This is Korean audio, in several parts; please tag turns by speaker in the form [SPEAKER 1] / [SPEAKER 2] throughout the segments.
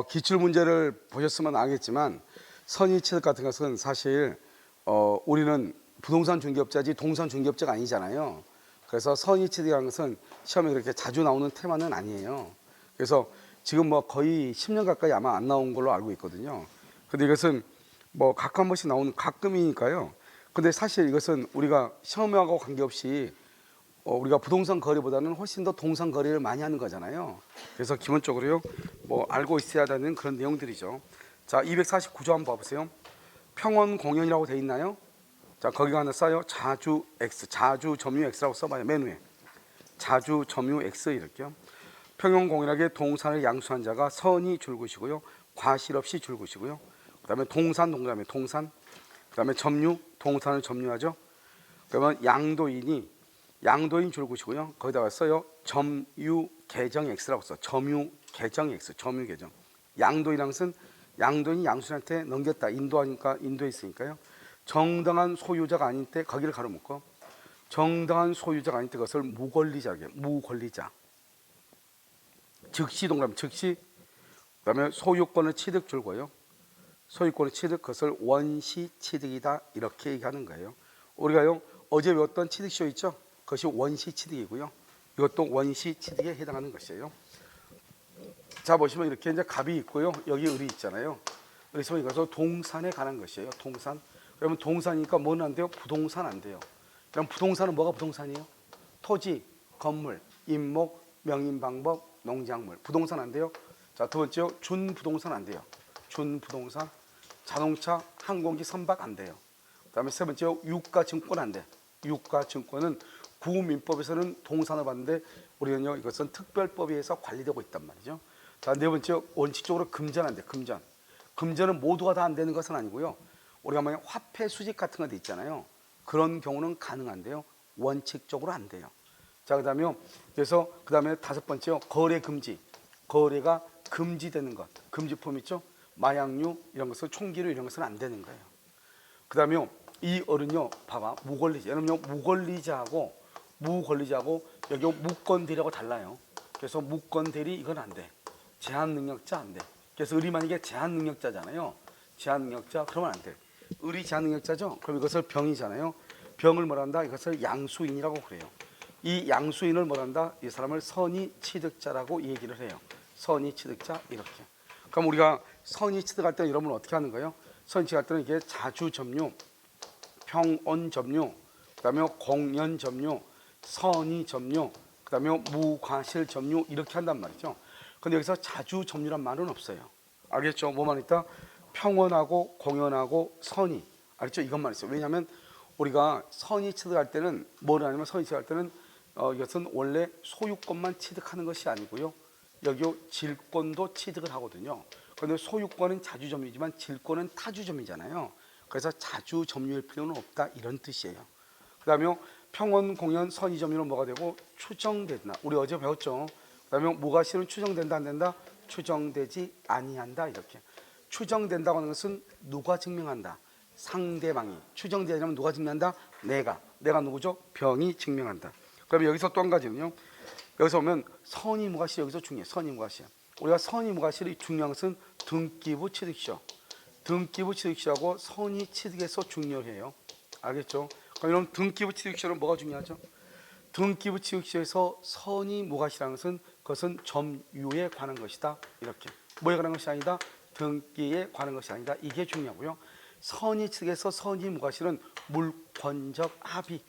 [SPEAKER 1] 기출 문제를 보셨으면 알겠지만 선의취득 같은 것은 사실 우리는 부동산 중개업자지 동산 중개업자가 아니잖아요. 그래서 선의취득이라는 것은 시험에 그렇게 자주 나오는 테마는 아니에요. 그래서 지금 뭐 거의 10년 가까이 아마 안 나온 걸로 알고 있거든요. 근데 이것은 뭐 가끔 한 번씩 나오는 가끔이니까요. 근데 사실 이것은 우리가 시험하고 관계없이 우리가 부동산 거래보다는 훨씬 더 동산 거래를 많이 하는 거잖아요. 그래서 기본적으로요, 뭐 알고 있어야 되는 그런 내용들이죠. 자, 249조 한번 봐보세요. 평원 공연이라고 돼 있나요? 자, 거기가 하나 써요. 자주 X, 자주 점유 X라고 써봐요. 맨 위에 자주 점유 X 이렇게요. 평원 공연하게 동산을 양수한 자가 선이 줄것이고요, 과실 없이 줄것이고요. 그다음에 동산 동그라미 동산, 그다음에 점유 동산을 점유하죠. 그러면 양도인 줄것이고요. 거기다가 써요. 점유 계정 X라고 써. 점유 계정 X, 점유 계정. 양도인이란 것은 양도인이 양수인한테 넘겼다. 인도하니까 인도에 있으니까요. 정당한 소유자가 아닌 때 거기를 가로묶고, 정당한 소유자가 아닌 때 그것을 무권리자라고 해요. 무권리자. 즉시 동그라미 즉시. 그다음에 소유권을 취득 줄고요. 소유권의 취득, 그것을 원시 취득이다 이렇게 얘기하는 거예요. 우리가요 어제 배웠던 취득시효 있죠? 그것이 원시 취득이고요. 이것도 원시 취득에 해당하는 것이에요. 자, 보시면 이렇게 이제 갑이 있고요. 여기 을이 있잖아요. 그래서 이것은 동산에 관한 것이에요. 동산. 그러면 동산이니까 뭐는 안 돼요? 부동산 안 돼요. 그럼 부동산은 뭐가 부동산이에요? 토지, 건물, 임목, 명인방법, 농작물. 부동산 안 돼요. 자, 두 번째요. 준부동산 안 돼요. 준부동산. 자동차, 항공기, 선박 안 돼요. 그다음에 세 번째요. 유가증권 안 돼. 유가증권은 구민법에서는 동산을 받는데 우리는요 이것은 특별법에 의해서 관리되고 있단 말이죠. 자, 네 번째 원칙적으로 금전 안 돼. 금전은 모두가 다 안 되는 것은 아니고요. 우리가 만약 화폐 수집 같은 거 돼 있잖아요. 그런 경우는 가능한데요. 원칙적으로 안 돼요. 자, 그다음에 다섯 번째요. 거래 금지. 거래가 금지되는 것. 금지품 있죠? 마약류 이런 것은 총기류 이런 것은 안 되는 거예요. 그다음에 이 어른요, 봐봐, 무권리자. 여러분요, 무권리자하고 여기 무권대리하고 달라요. 그래서 무권대리 이건 안 돼. 제한 능력자 안 돼. 그래서 을이 만약에 제한 능력자잖아요. 제한 능력자 그러면 안 돼. 을이 제한 능력자죠. 그럼 이것을 병이잖아요. 병을 뭐란다? 이것을 양수인이라고 그래요. 이 양수인을 뭐란다? 이 사람을 선의 취득자라고 얘기를 해요. 선의 취득자 이렇게. 그럼 우리가 선의 취득할 때 여러분 어떻게 하는 거예요? 선의 취득할 때는 이게 자주 점유, 평온 점유, 그다음에 공연 점유, 선의 점유, 그다음에 무과실 점유 이렇게 한단 말이죠. 근데 여기서 자주 점유란 말은 없어요. 알겠죠? 뭐만 있다? 평온하고 공연하고 선의. 알겠죠? 이것만 있어요. 왜냐하면 우리가 선의 취득할 때는 뭘 하냐면 선의 취득할 때는 이것은 원래 소유권만 취득하는 것이 아니고요. 여기 질권도 취득을 하거든요. 그런데 소유권은 자주점유지만 질권은 타주점유잖아요. 그래서 자주 점유할 필요는 없다 이런 뜻이에요. 그다음에 평온 공연 선의 점유는 뭐가 되고 추정된다. 우리 어제 배웠죠. 그다음에 무과실은 추정된다 안 된다? 추정되지 아니한다 이렇게. 추정된다고 하는 것은 누가 증명한다? 상대방이. 추정되지 않으면 누가 증명한다? 내가 누구죠? 병이 증명한다. 그럼 여기서 또 한 가지는요. 여기서 보면 선의 무과실 여기서 중요해. 선의 무과실. 우리가 선의 무과실이 중요한 것은 등기부 취득시효. 등기부 취득시효하고 선의 취득에서 중요해요. 알겠죠? 그럼 이런 등기부 취득시효는 뭐가 중요하죠? 등기부 취득시효에서 선의 무과실이라는 것은 그것은 점유에 관한 것이다. 이렇게. 뭐에 관한 것이 아니다? 등기에 관한 것이 아니다. 이게 중요하고요. 선의 취득에서 선의 무과실은 물권적 합의.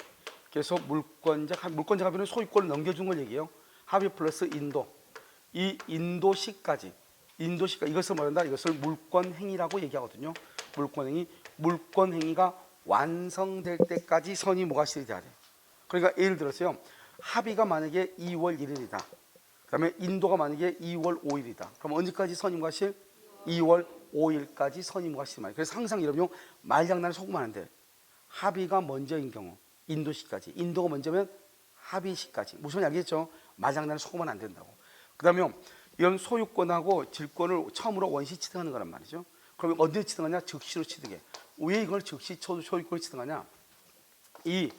[SPEAKER 1] 그래서 물권적 합의는 소유권을 넘겨준 걸 얘기해요. 합의 플러스 인도. 이 인도시까지 이것을 말한다. 이것을 물권행위라고 얘기하거든요. 물권행위가 완성될 때까지 선의 무과실이 돼야 돼요. 그러니까 예를 들어서요. 합의가 만약에 2월 1일이다. 그다음에 인도가 만약에 2월 5일이다. 그럼 언제까지 선의 무과실? 2월 5일까지 선의 무과실이 말이에요. 그래서 항상 여러분 말장난을 속으면 안 돼. 합의가 먼저인 경우 인도시까지, 인도가 먼저면 합의시까지. 무슨 알겠죠? 말장난을 속으면 안 된다고. 그다음에 이런 소유권하고 질권을 처음으로 원시 취득하는 거란 말이죠. 그러면 언제 취득하냐? 즉시로 취득해. 왜 이걸 즉시 소유권을 취득하냐? 이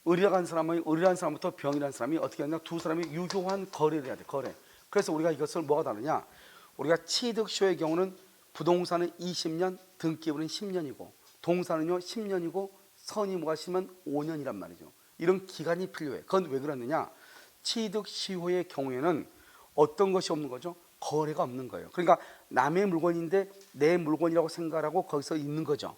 [SPEAKER 1] 을이라는 사람부터 병이라는 사람이 어떻게 하냐? 두 사람이 유효한 거래를 해야 돼. 거래. 그래서 우리가 이것을 뭐가 다르냐? 우리가 취득시효의 경우는 부동산은 20년, 등기부는 10년이고 동사는요 10년이고 선이 뭐가 심으면 5년이란 말이죠. 이런 기간이 필요해. 그건 왜 그러느냐? 취득시효의 경우에는 어떤 것이 없는 거죠? 거래가 없는 거예요. 그러니까 남의 물건인데 내 물건이라고 생각하고 거기서 있는 거죠.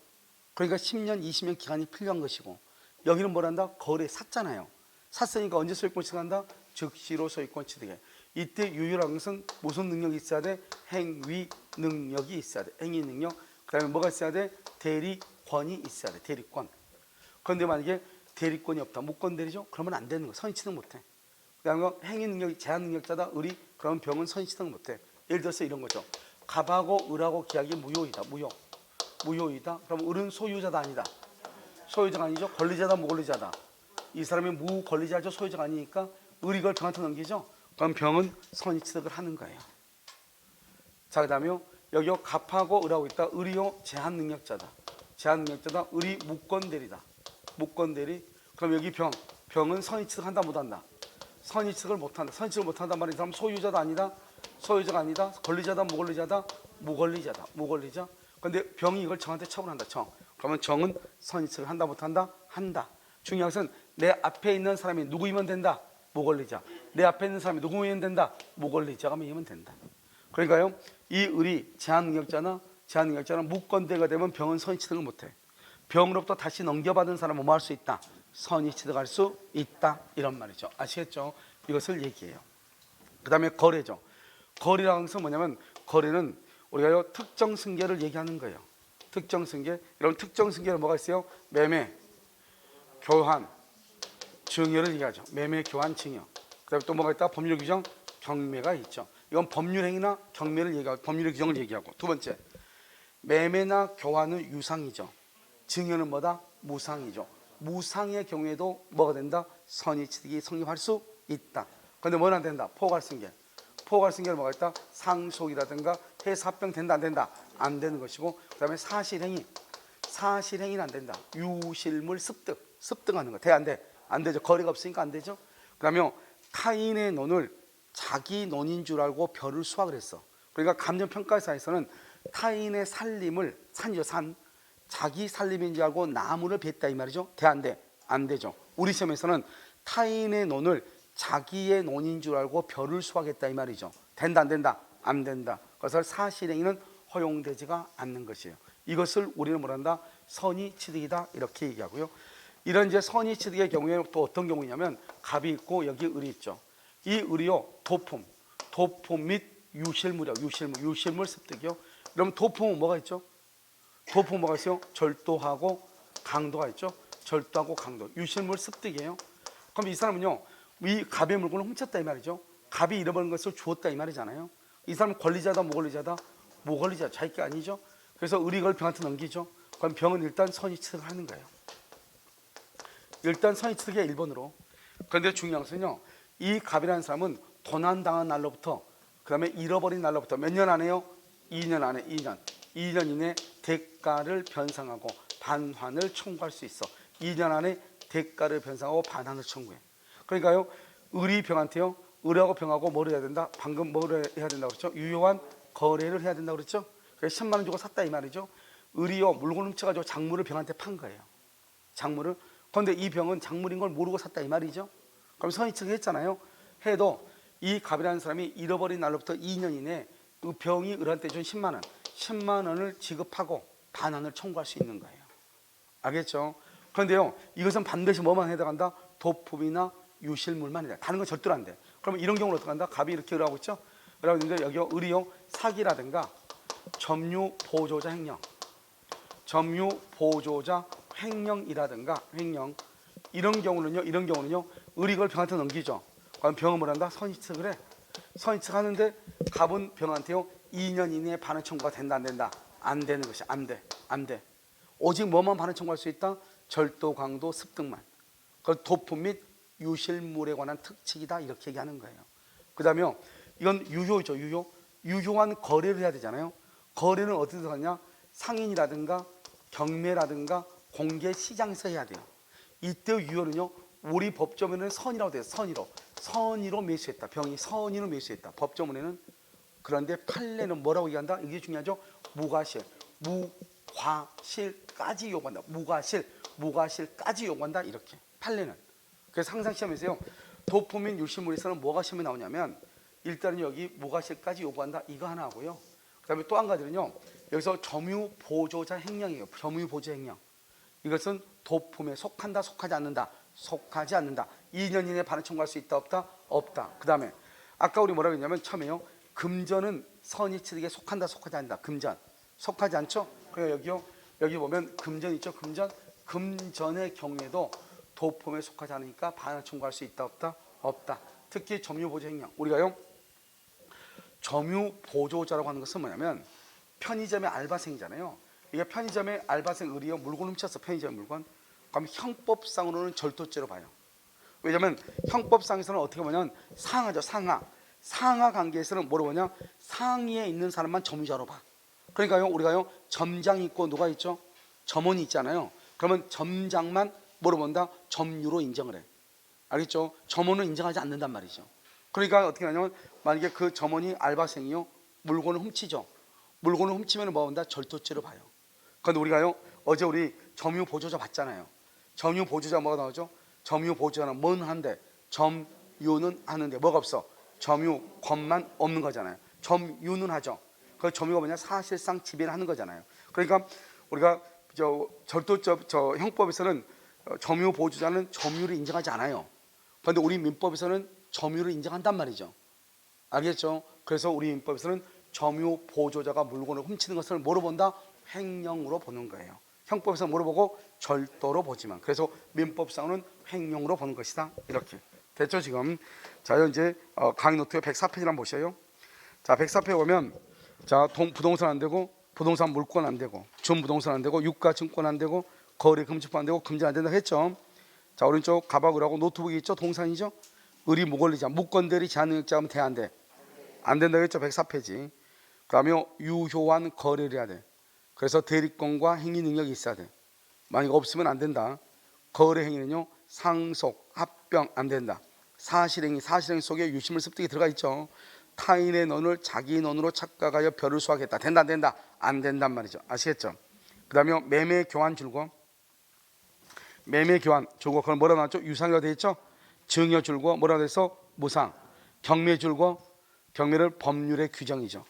[SPEAKER 1] 그러니까 10년, 20년 기간이 필요한 것이고, 여기는 뭐란다? 거래 샀잖아요. 샀으니까 언제 소유권 취득한다? 즉시로 소유권 취득해. 이때 유효라는 것은 무슨 능력이 있어야 돼? 행위 능력이 있어야 돼. 행위 능력. 그 다음에 뭐가 있어야 돼? 대리권이 있어야 돼. 대리권. 그런데 만약에 대리권이 없다. 무권 대리죠? 그러면 안 되는 거야. 선의 취득 못해. 그 다음에 행위 능력이 제한 능력자다. 의리. 그러면 병은 선의 취득 못해. 예를 들어서 이런 거죠. 갑하고 을하고 계약이 무효이다. 무효이다. 그럼 을은 소유자다 아니다. 소유자가 아니죠. 권리자다 무권리자다. 이 사람이 무권리자죠. 소유자가 아니니까 을이 그걸 병한테 넘기죠. 그럼 병은 선의 취득을 하는 거예요. 자, 그 다음에 여기요 갑하고 을하고 있다. 을이요 제한 능력자다. 제한 능력자다. 을이 무권 대리다. 무권 대리. 그럼 여기 병은 선의 취득한다 못한다. 선의 취득을 못한다. 선의 취득을 못한단 말이야. 이 사람 소유자다 아니다. 소유자가 아니다. 권리자다 무권리자다. 무권리자다. 무권리자. 근데 병이 이걸 정한테 처분한다. 그러면 정은 선의 취득을 한다 못한다? 한다. 중요한 것은 내 앞에 있는 사람이 누구이면 된다. 무권리자. 내 앞에 있는 사람이 누구이면 된다. 무권리자가 이면 된다. 그러니까요, 이 을이 제한 능력자는 무권대가 되면 병은 선의 취득을 못해. 병으로부터 다시 넘겨받은 사람은 뭐 할 수 있다? 선의 취득할 수 있다. 이런 말이죠. 아시겠죠? 이것을 얘기해요. 그 다음에 거래죠. 거래라는 것은 뭐냐면, 거래는 우리가요 특정 승계를 얘기하는 거예요. 특정 승계. 이런 특정 승계는 뭐가 있어요? 매매, 교환, 증여를 얘기하죠. 매매, 교환, 증여. 그다음에 또 뭐가 있다? 법률 규정, 경매가 있죠. 이건 법률 행위나 경매를 얘기하고 법률 규정을 얘기하고. 두 번째, 매매나 교환은 유상이죠. 증여는 뭐다? 무상이죠. 무상의 경우에도 뭐가 된다? 선의 취득이 성립할 수 있다. 그런데 뭐는 안 된다? 포괄승계. 포괄승계는 뭐가 있다? 상속이라든가 해사합병 된다 안 된다? 안 되는 것이고, 그 다음에 사실행위. 사실행위는 안 된다. 유실물 습득하는 거. 돼 안 돼? 안 되죠. 거래가 없으니까 안 되죠. 그 다음에 타인의 논을 자기 논인 줄 알고 별을 수확을 했어. 그러니까 감정평가사에서는 타인의 살림을 산이죠. 산. 자기 살림인 줄 알고 나무를 뱄다 이 말이죠. 돼 안 돼? 안 되죠. 우리 시험에서는 타인의 논을 자기의 논인 줄 알고 별을 수확했다 이 말이죠. 된다 안 된다? 안 된다. 그래서 사실행위는 허용되지가 않는 것이에요. 이것을 우리는 뭐란다? 선의 취득이다 이렇게 얘기하고요. 이런 이제 선의 취득의 경우에 또 어떤 경우냐면 갑이 있고 여기 을이 있죠. 이 을이요 도품 및 유실물이요. 유실물 습득이요. 그럼 도품은 뭐가 있죠? 도품은 뭐가 있어요? 절도하고 강도가 있죠. 절도하고 강도. 유실물 습득이에요. 그럼 이 사람은요 이 갑의 물건을 훔쳤다 이 말이죠. 갑이 잃어버린 것을 주었다 이 말이잖아요. 이 사람은 권리자다 무권리자다? 무권리자. 자기 게 아니죠. 그래서 을이 그걸 병한테 넘기죠. 그럼 병은 일단 선의 취득을 하는 거예요. 일단 선의 취득의 1번으로. 그런데 중요한 것은요, 이 갑이라는 사람은 도난당한 날로부터, 그 다음에 잃어버린 날로부터 몇 년 안에요? 2년 안에. 2년 이내 대가를 변상하고 반환을 청구할 수 있어. 2년 안에 대가를 변상하고 반환을 청구해. 그러니까요, 을이 병한테요, 을하고 병하고 뭐를 해야 된다? 방금 뭐를 해야 된다고 그랬죠? 유효한 거래를 해야 된다고 그랬죠? 그래서 10만 원 주고 샀다 이 말이죠. 을이요 물건 훔쳐가지고 작물을 병한테 판 거예요. 작물을. 그런데 이 병은 작물인 걸 모르고 샀다 이 말이죠. 그럼 선의 취득 했잖아요. 해도 이 갑이라는 사람이 잃어버린 날로부터 2년 이내에 그 병이 을한테 준 10만 원 10만 원을 지급하고 반환을 청구할 수 있는 거예요. 알겠죠? 그런데요 이것은 반드시 뭐만 해당한다? 도품이나 유실물만 해당한다. 다른 건 절대로 안 돼. 그러면 이런 경우는 어떻게 한다? 갑이 이렇게 을하고 있죠? 을하고 있는데 여기 을이요 사기라든가 점유 보조자 횡령, 점유 보조자 횡령이라든가 횡령 이런 경우는요 을이 그걸 병한테 넘기죠. 그럼 병은 뭐란다? 선의 취득을 해. 선의 취득하는데 갑은 병한테요 2년 이내에 반환 청구가 된다 안 된다? 안 되는 것이 안 돼. 오직 뭐만 반환 청구할 수 있다? 절도, 강도, 습득만. 그 도품 및 유실물에 관한 특칙이다 이렇게 얘기하는 거예요. 그 다음에 이건 유효죠. 유효한 거래를 해야 되잖아요. 거래는 어디서 하냐? 상인이라든가 경매라든가 공개 시장에서 해야 돼요. 이때 유효는요 우리 법조문에는 선이라고 돼요. 선의로 매수했다. 병이 선의로 매수했다. 법조문에는 그런데 판례는 뭐라고 얘기한다? 이게 중요하죠. 무과실, 무과실까지 요구한다. 무과실까지 요구한다. 이렇게 판례는. 그래서 항상 시험에서요, 도포민 유실물에서는 뭐가 시험에 나오냐면 일단은 여기 무과실까지 요구한다 이거 하나 하고요. 그다음에 또 한 가지는요, 여기서 점유보조자 행령이에요. 점유보조 행령. 이것은 도품에 속한다, 속하지 않는다. 속하지 않는다. 2년 이내에 반환 청구할 수 있다, 없다? 없다. 그 다음에 아까 우리 뭐라고 했냐면 처음에요, 금전은 선의취득에 속한다, 속하지 않는다. 금전 속하지 않죠? 그러니까 여기요, 여기 보면 금전 있죠? 금전의 경우에도 도품에 속하지 않으니까 반환 청구할 수 있다, 없다? 없다. 특히 점유보조 행령, 우리가요 점유보조자라고 하는 것은 뭐냐면 편의점의 알바생이잖아요. 이게 편의점의 알바생 의리요, 물건 훔쳤어. 편의점 물건. 그럼 형법상으로는 절도죄로 봐요. 왜냐하면 형법상에서는 어떻게 보냐면 상하죠. 상하 관계에서는 뭐로 보냐, 상위에 있는 사람만 점유자로 봐. 그러니까요, 우리가요 점장이 있고 누가 있죠? 점원이 있잖아요. 그러면 점장만 뭐로 본다? 점유로 인정을 해. 알겠죠? 점원은 인정하지 않는단 말이죠. 그러니까 어떻게 하냐면 만약에 그 점원이 알바생이요, 물건을 훔치죠. 물건을 훔치면 뭐 본다? 절도죄로 봐요. 그런데 우리가요 어제 우리 점유보조자 봤잖아요. 점유보조자 뭐가 나오죠? 점유보조자는 뭔 한데, 점유는 하는데 뭐가 없어? 점유권만 없는 거잖아요. 점유는 하죠. 그 점유가 뭐냐? 사실상 지배를 하는 거잖아요. 그러니까 우리가 절도죄 형법에서는 점유보조자는 점유를 인정하지 않아요. 그런데 우리 민법에서는 점유를 인정한단 말이죠. 알겠죠? 그래서 우리 민법에서는 점유보조자가 물건을 훔치는 것을 뭐로 본다? 횡령으로 보는 거예요. 형법에서 뭐로 보고? 절도로 보지만. 그래서 민법상으로는 횡령으로 보는 것이다. 이렇게 됐죠 지금. 자, 이제 강의 노트에 104페이지를 한번 보셔요. 자, 104페이지 보면 자, 부동산 안 되고, 부동산 물권 안 되고, 준부동산 안 되고, 유가 증권 안 되고, 거래 금지법 안 되고, 금지 안 된다 했죠. 자, 오른쪽 가방을하고 노트북이 있죠. 동산이죠. 의리 무권리자, 무권대리 제한능력자 하면 돼, 안 돼? 안 된다 했죠. 104페이지. 그 다음에 유효한 거래를 해야 돼. 그래서 대리권과 행위 능력이 있어야 돼. 만약 없으면 안 된다. 거래 행위는요, 상속, 합병 안 된다. 사실행위 속에 유심을 습득이 들어가 있죠. 타인의 논을 자기 논으로 착각하여 별을 수확했다. 된다, 안 된다? 안 된단 말이죠. 아시겠죠? 그 다음에 매매 교환 줄고, 그건 뭐라 나왔죠? 유상이라고 되어 있죠. 증여 줄고 뭐라 그래서 무상. 경매 줄고, 경매를 법률의 규정이죠.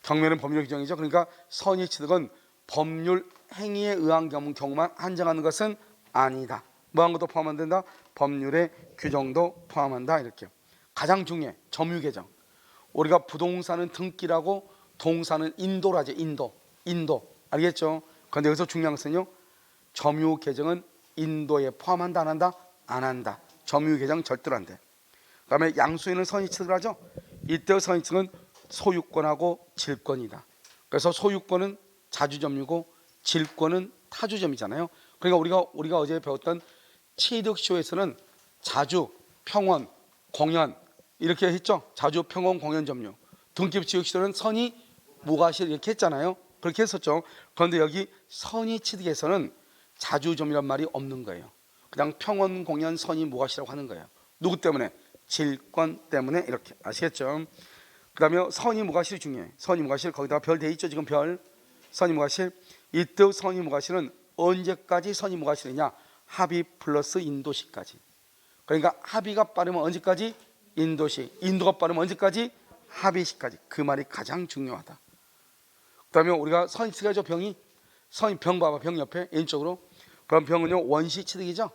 [SPEAKER 1] 경매는 법률의 규정이죠. 그러니까 선의취득은 법률 행위에 의한 경우만 한정하는 것은 아니다. 뭐한 것도 포함 안 된다? 법률의 규정도 포함한다. 이렇게. 가장 중요해, 점유계정. 우리가 부동산은 등기라고, 동산은 인도라죠. 인도 알겠죠? 그런데 여기서 중요한 것은요, 점유계정은 인도에 포함한다, 안 한다? 안 한다. 점유계정 절대로 안 돼. 그 다음에 양수인은 선의취득을 하죠. 이때 선의취득은 소유권하고 질권이다. 그래서 소유권은 자주점유고 질권은 타주점이잖아요. 그러니까 우리가 어제 배웠던 취득시효에서는 자주, 평원, 공연 이렇게 했죠. 자주, 평원, 공연 점유. 등기부취득시효는 선의, 무과실 이렇게 했잖아요. 그렇게 했었죠. 그런데 여기 선의취득에서는 자주점유란 말이 없는 거예요. 그냥 평원, 공연, 선의, 무과실이라고 하는 거예요. 누구 때문에? 질권 때문에. 이렇게 아시겠죠? 그 다음에 선의, 무과실이 중요해. 선의, 무과실 거기다가 별 돼 있죠. 지금 별. 선의, 무과실. 이때 선의, 무과실은 언제까지 선의, 무과실이냐? 합의 플러스 인도시까지. 그러니까 합의가 빠르면 언제까지? 인도시. 인도가 빠르면 언제까지? 합의시까지. 그 말이 가장 중요하다. 그 다음에 우리가 선의취득하죠. 병이. 병 봐봐. 병 옆에 왼쪽으로. 그럼 병은요, 원시취득이죠.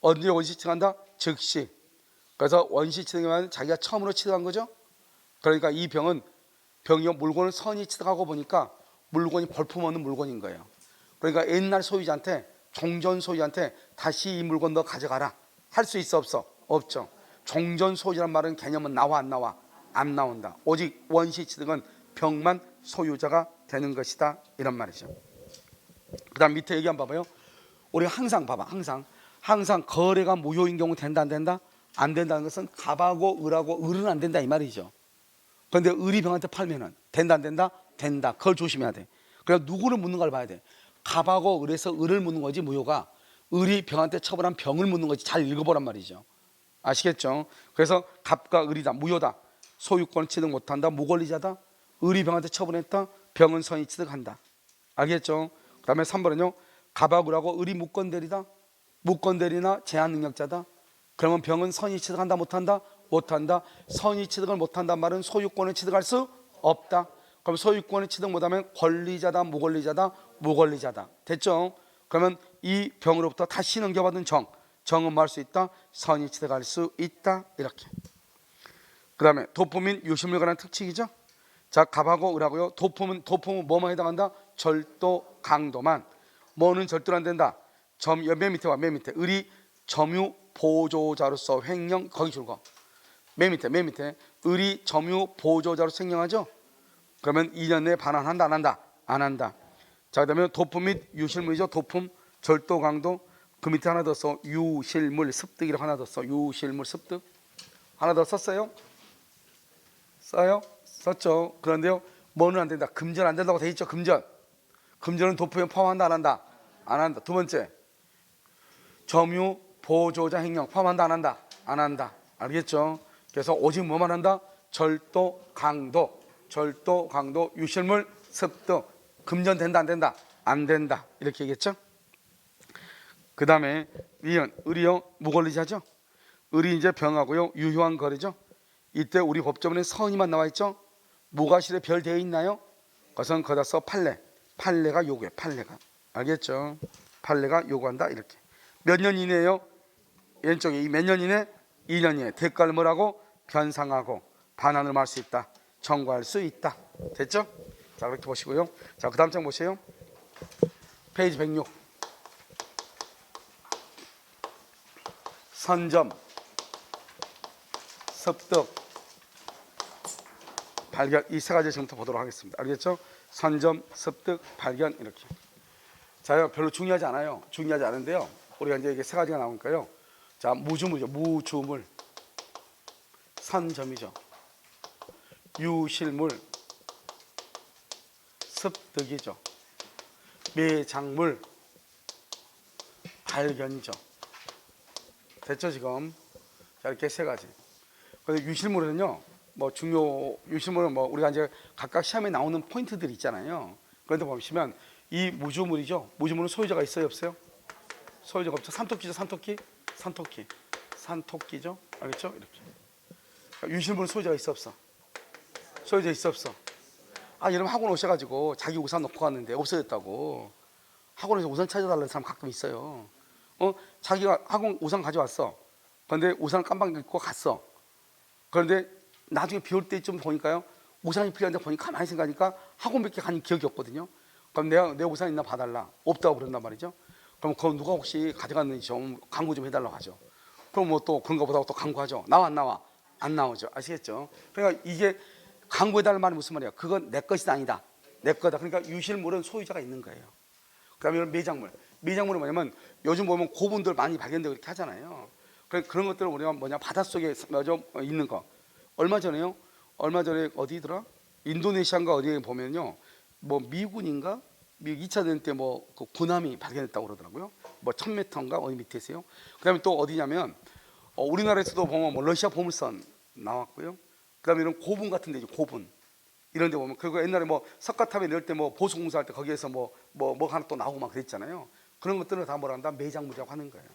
[SPEAKER 1] 언제 원시취득한다? 즉시. 그래서 원시취득이면 자기가 처음으로 취득한 거죠. 그러니까 이 병이요, 물건을 선의취득하고 보니까 물건이 볼품없는 물건인 거예요. 그러니까 옛날 소유자한테, 종전 소유자한테 다시 이 물건 너 가져가라 할 수 있어, 없어? 없죠. 종전 소유자란 말은 개념은 나와, 안 나와? 안 나온다. 오직 원시취득은 병만 소유자가 되는 것이다, 이런 말이죠. 그 다음 밑에 얘기 한번 봐봐요. 우리가 항상 봐봐. 항상 거래가 무효인 경우 된다, 안 된다? 안 된다는 것은 갑하고 을하고, 을은 안 된다 이 말이죠. 그런데 을이 병한테 팔면은 된다, 안 된다? 된다. 그걸 조심해야 돼. 그래서 누구를 묻는가를 봐야 돼. 갑하고 을에서 을을 묻는 거지, 무효가. 을이 병한테 처벌한 병을 묻는 거지. 잘 읽어보란 말이죠. 아시겠죠? 그래서 갑과 을이다, 무효다. 소유권 취득 못한다. 무권리자다. 의리병한테 처분했다. 병은 선의 취득한다. 알겠죠? 그 다음에 3번은요. 가박을하고 의리 무권대리다. 무권대리나 제한능력자다. 그러면 병은 선의 취득한다. 못한다. 못한다. 선의 취득을 못한단 말은 소유권을 취득할 수 없다. 그럼 소유권을 취득 못하면 권리자다. 무권리자다. 무권리자다. 됐죠? 그러면 이 병으로부터 다시 넘겨받은 정은 뭐 할 수 있다? 선의 취득할 수 있다. 이렇게. 그 다음에 도품인 유실물에 관한 특칙이죠. 자, 갑하고 을하고요. 도품은 뭐만 해당한다? 절도, 강도만. 뭐는 절도로 안 된다? 맨 밑에 와, 맨 밑에. 을이 점유 보조자로서 횡령, 거기 줄거. 맨 밑에. 을이 점유 보조자로서 횡령하죠? 그러면 2년 내에 반환한다, 안 한다? 안 한다. 자, 그 다음에 도품 및 유실물이죠. 도품, 절도, 강도. 그 밑에 하나 더 써. 유실물, 습득이라고 하나 더 써. 유실물, 습득. 하나 더 썼어요? 써요? 썼죠. 그런데요, 뭐는 안 된다? 금전 안 된다고 돼 있죠. 금전은 도품에 포함한다, 안 한다? 안 한다. 두 번째, 점유 보조자 횡령 포함한다, 안 한다? 안 한다. 알겠죠? 그래서 오직 뭐만 한다? 절도, 강도, 유실물, 습득. 금전 된다, 안 된다? 안 된다. 이렇게 얘기했죠. 그 다음에 을이요, 무권리자죠. 을이 이제 병하고요, 유효한 거래죠. 이때 우리 법조문에 선이만 나와 있죠. 무과실에 별 되어 있나요? 그것은 거기다 써. 판례가 요구해. 판례가. 알겠죠? 판례가 요구한다. 이렇게. 몇 년 이내에요? 왼쪽에 이 몇 년 이내? 2년 이내. 대가를 뭐라고? 변상하고 반환을 할 수 있다. 청구할 수 있다. 됐죠? 자, 그렇게 보시고요. 자, 그 다음 장 보세요. 페이지 106. 선점, 습득, 발견. 이 세 가지 지금부터 보도록 하겠습니다. 알겠죠? 선점, 습득, 발견. 이렇게. 자, 별로 중요하지 않아요. 중요하지 않은데요. 우리가 이제 이게 세 가지가 나오니까요. 자, 무주물이죠. 무주물. 선점이죠. 유실물. 습득이죠. 매장물. 발견이죠. 됐죠, 지금? 자, 이렇게 세 가지. 근데 유실물은요, 유실물은 우리가 이제 각각 시험에 나오는 포인트들이 있잖아요. 그런데 보시면 이 무주물이죠. 무주물은 소유자가 있어요, 없어요? 소유자가 없죠. 산토끼죠, 산토끼죠. 알겠죠? 이렇게. 유실물은 소유자가 있어, 없어? 소유자 있어, 없어? 아, 여러분 학원 오셔가지고 자기 우산 놓고 갔는데 없어졌다고. 학원에서 우산 찾아달라는 사람 가끔 있어요. 자기가 학원 우산 가져왔어. 그런데 우산을 깜빡 잊고 갔어. 그런데 나중에 비 올 때쯤 보니까요, 우산이 필요한데 보니까 가만히 생각하니까 학원밖에 간 기억이 없거든요. 그럼 내 우산 있나 봐달라. 없다고 그런단 말이죠. 그럼 그거 누가 혹시 가져갔는지 좀 광고 좀 해달라고 하죠. 그럼 뭐 또 그런가 보다고 또 광고하죠. 나와 안 나와? 안 나오죠. 아시겠죠? 그러니까 이게 광고해달라는 말이 무슨 말이야? 그건 내 것이 아니다. 내 거다. 그러니까 유실물은 소유자가 있는 거예요. 그 다음에 매장물은 뭐냐면 요즘 보면 고분들 많이 발견되고 이렇게 하잖아요. 그런 것들을 우리가 바닷속에 있는 거. 얼마 전에 어디더라? 인도네시아인가 어디에 보면요, 미군인가? 미국 2차 대전 때 그 군함이 발견했다고 그러더라고요. 1000m인가 어디 밑에 있어요. 그다음에 또 어디냐면 우리나라에서도 보면 러시아 보물선 나왔고요. 그다음에 이런 고분 같은 데죠. 고분 이런 데 보면, 그리고 옛날에 석가탑에 내릴 때 보수공사할 때 거기에서 하나 또 나오고 막 그랬잖아요. 그런 것들을 다 뭐라 한다? 매장물이라고 하는 거예요.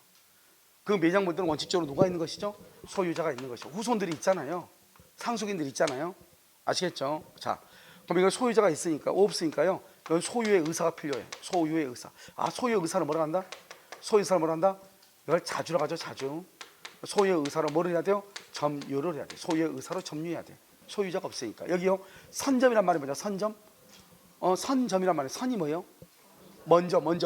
[SPEAKER 1] 그 매장물들은 원칙적으로 누가 있는 것이죠? 소유자가 있는 것이죠. 후손들이 있잖아요. 상속인들이 있잖아요. 아시겠죠? 자, 그럼 이거 소유자가 있으니까 없으니까요, 이건 소유의 의사가 필요해. 소유의 의사. 아, 소유의 의사를 뭐라 한다? 소유의 의사를 뭐라 한다? 이걸 자주라고 하죠. 자주. 소유의 의사로 뭐를 해야 돼요? 점유를 해야 돼. 소유의 의사로 점유해야 돼. 소유자가 없으니까. 여기요, 선점이란 말이 뭐냐? 선점. 선점이란 말이, 선이 뭐예요? 먼저 뭐를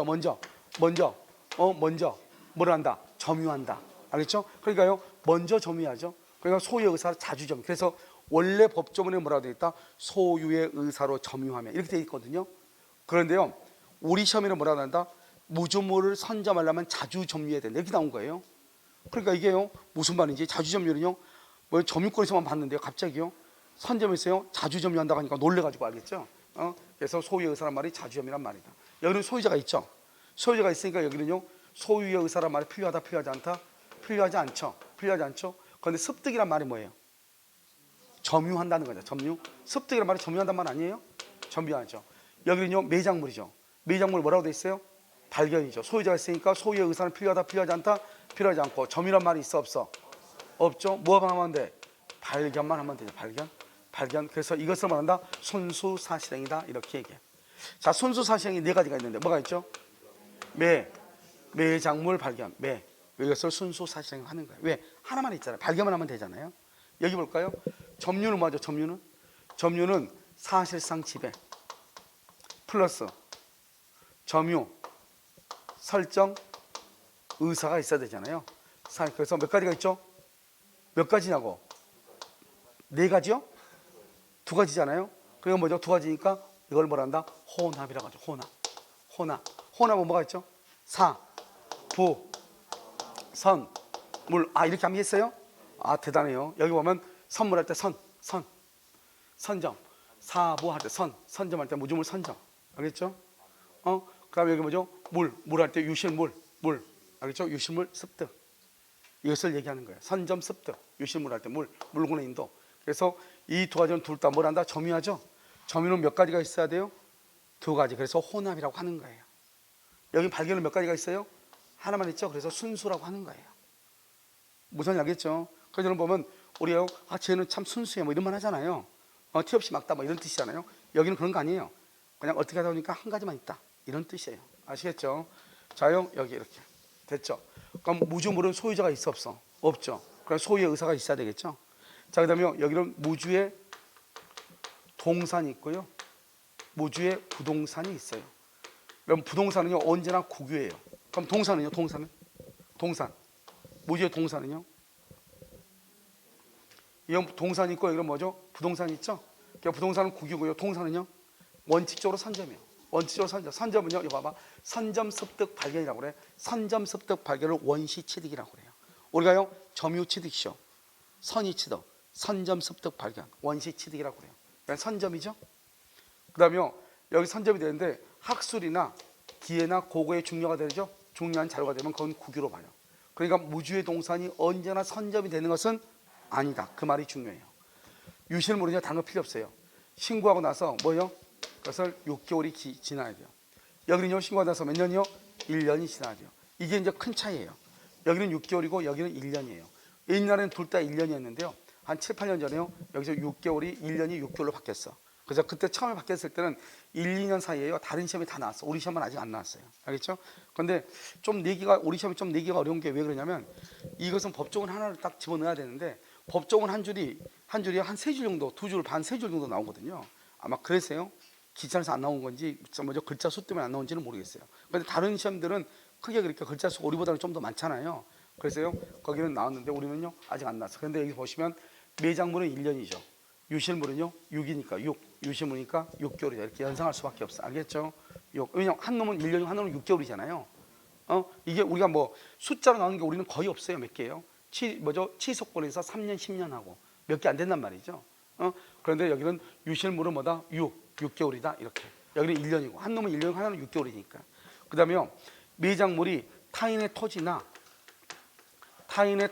[SPEAKER 1] 한다? 점유한다. 알겠죠? 그러니까요, 먼저 점유하죠. 그러니까 소유의 의사로 자주 점유. 그래서 원래 법조문에 뭐라고 되어 있다? 소유의 의사로 점유하며, 이렇게 되어 있거든요. 그런데요, 우리 시험에는 뭐라고 한다? 무주물을 선점하려면 자주 점유해야 된다. 이렇게 나온 거예요. 그러니까 이게요, 무슨 말인지, 자주 점유는요, 점유권에서만 봤는데요, 갑자기요, 선점에서요 자주 점유한다고 하니까 놀래가지고, 알겠죠? 그래서 소유의 의사란 말이 자주 점유란 말이다. 여기는 소유자가 있죠. 소유자가 있으니까 여기는요, 소유의 의사란 말이 필요하다, 필요하지 않다? 필요하지 않죠. 그런데 습득이란 말이 뭐예요? 점유한다는 거죠. 점유. 습득이란 말이 점유한다는 말 아니에요? 점유하죠. 여기는요 매장물이죠. 매장물 뭐라고 돼 있어요? 발견이죠. 소유자가 있으니까 소유의 의사는 필요하다, 필요하지 않다, 필요하지 않고. 점유란 말이 있어, 없어? 없죠. 뭐만 하면 돼? 발견만 하면 되죠. 발견. 발견. 그래서 이것을 말한다. 순수사실행이다. 이렇게 얘기해. 자, 순수사실행이 네 가지가 있는데 뭐가 있죠? 매장물 발견. 이것을 순수사실행 하는 거예요. 왜? 하나만 있잖아요. 발견만 하면 되잖아요. 여기 볼까요? 점유는 뭐죠? 점유는 사실상 지배 플러스 점유 설정 의사가 있어야 되잖아요. 그래서 몇 가지가 있죠? 몇 가지냐고? 네 가지요? 두 가지잖아요. 그러니까 뭐죠? 두 가지니까 이걸 뭐란다? 혼합이라고 하죠. 혼합은 뭐가 있죠? 사, 부, 선, 물. 아, 이렇게 암기했어요? 아, 대단해요. 여기 보면 선물할 때 선점, 사부할 때 선점할 때 무주물 선점. 알겠죠? 그 다음에 여기 뭐죠? 물할 때 유실물. 알겠죠? 유실물 습득. 이것을 얘기하는 거예요. 선점 습득. 유실물 할 때 물군의 인도. 그래서 이 두 가지는 둘 다 뭘 한다? 점유하죠? 점유는 몇 가지가 있어야 돼요? 두 가지. 그래서 혼합이라고 하는 거예요. 여기 발견은 몇 가지가 있어요? 하나만 있죠? 그래서 순수라고 하는 거예요. 무슨 알겠죠? 그래서 여러분 보면 우리가 쟤는 참 순수해 뭐 이런 말 하잖아요. 티 없이 막다 뭐 이런 뜻이잖아요. 여기는 그런 거 아니에요. 그냥 어떻게 하다 보니까 한 가지만 있다 이런 뜻이에요. 아시겠죠? 자요 여기 이렇게 됐죠? 그럼 무주물은 소유자가 있어 없어? 없죠. 그럼 소유의 의사가 있어야 되겠죠? 자, 그다음에 여기는 무주의 동산이 있고요. 무주의 부동산이 있어요. 그럼 부동산은요 언제나 국유예요. 그럼 동산은요? 동산. 무주의 동산은요? 이건 동산이 있고 여기는 뭐죠? 부동산이 있죠? 그러니까 부동산은 국유고요. 동산은요? 원칙적으로 선점이에요. 선점은요, 이거 봐봐. 선점 습득 발견이라고 그래. 선점 습득 발견을 원시 취득이라고 그래요. 우리가요, 점유 취득이죠. 선의 취득, 선점 습득 발견, 원시 취득이라고 그래요. 그러니까 선점이죠. 그 다음에 여기 선점이 되는데 학술이나 기회나 고고의 중요가 되죠. 중요한 자료가 되면 그건 국유로 봐요. 그러니까 무주의 동산이 언제나 선점이 되는 것은 아니다. 그 말이 중요해요. 유실물은요, 단어 필요 없어요. 신고하고 나서 뭐요? 그것을 6개월이 지나야 돼요. 여기는요, 신고하고 나서 몇 년이요? 1년이 지나야 돼요. 이게 이제 큰 차이예요. 여기는 6개월이고 여기는 1년이에요. 옛날에는 둘 다 1년이었는데요. 한 7, 8년 전에요. 여기서 6개월이 1년이 6개월로 바뀌었어. 그래서 그때 처음에 바뀌었을 때는 1, 2년 사이에요. 다른 시험이 다 나왔어. 우리 시험은 아직 안 나왔어요. 알겠죠? 그런데 좀 내기가 우리 시험이 좀 내기가 어려운 게 왜 그러냐면 이것은 법조문 하나를 딱 집어넣어야 되는데 법조문 한 줄이 한 3줄 정도, 2줄 반, 3줄 정도 나오거든요. 아마 그래서요. 귀찮아서 안 나온 건지 먼저 글자 수 때문에 안 나온지는 모르겠어요. 그런데 다른 시험들은 크게 그렇게 글자 수가 우리보다는 좀 더 많잖아요. 그래서요. 거기는 나왔는데 우리는요. 아직 안 나왔어요. 그런데 여기 보시면 매장물은 1년이죠. 유실물은요. 6이니까 유실물이니까 6개월이죠. 이렇게 연상할 수밖에 없어. 알겠죠? 왜냐면 한 놈은 1년이고 한 놈은 6개월이잖아요. 이게 우리가 뭐 숫자로 나오는 게 우리는 거의 없어요. 몇 개요? 치속권에서 3년, 10년 하고 몇 개 안 된단 말이죠. 그런데 여기는 유실물은 뭐다? 6개월이다. 이렇게. 여기는 1년이고 한 놈은 1년이고 하나는 6개월이니까. 그 다음에요. 매장물이 타인의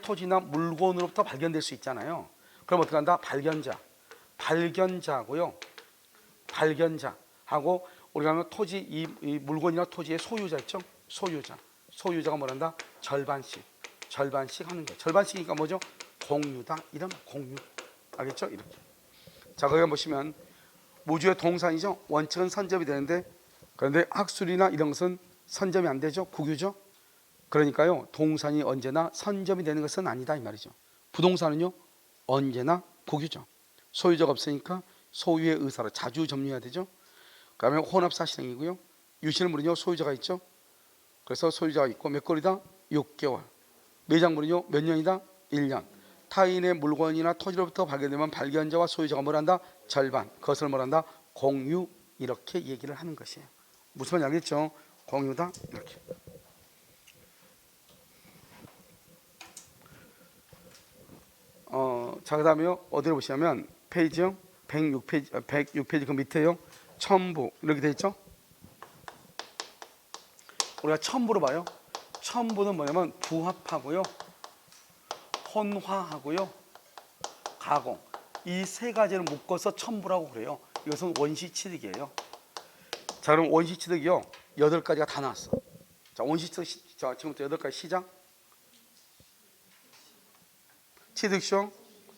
[SPEAKER 1] 토지나 물건으로부터 발견될 수 있잖아요. 그럼 어떻게 한다? 발견자고요. 발견자하고 우리가 하면 토지 이 물건이나 토지의 소유자 있죠? 소유자가 뭐란다? 절반씩 하는 거예요. 절반씩이니까 뭐죠? 공유다. 이런 공유. 알겠죠? 이렇게. 자, 거기 보시면 무주의 동산이죠. 원칙은 선점이 되는데 그런데 학술이나 이런 것은 선점이 안 되죠. 국유죠. 그러니까요. 동산이 언제나 선점이 되는 것은 아니다 이 말이죠. 부동산은요. 언제나 국유죠. 소유자가 없으니까 소유의 의사로 자주 점유해야 되죠. 그 다음에 혼합사실행이고요. 유실물은요. 소유자가 있죠. 그래서 소유자가 있고 몇 개월이다? 6개월. 매장물은요. 몇 년이다? 1년. 타인의 물건이나 토지로부터 발견되면 발견자와 소유자가 뭘한다? 절반. 그것을 뭘한다? 공유. 이렇게 얘기를 하는 것이에요. 무슨 말인지 알겠죠? 공유다. 이렇게. 자, 그 다음에요. 어디로 보시냐면 페이지요. 106페이지 그 밑에요. 첨부. 이렇게 돼 있죠? 우리가 첨부로 봐요. 첨부는 뭐냐면 부합하고요. 혼화하고요. 가공. 이 세 가지를 묶어서 첨부라고 그래요. 이것은 원시취득이에요. 자, 그럼 원시취득이요. 8가지가 다 나왔어. 자, 원시취득, 자, 지금부터 8가지 시작. 취득시효,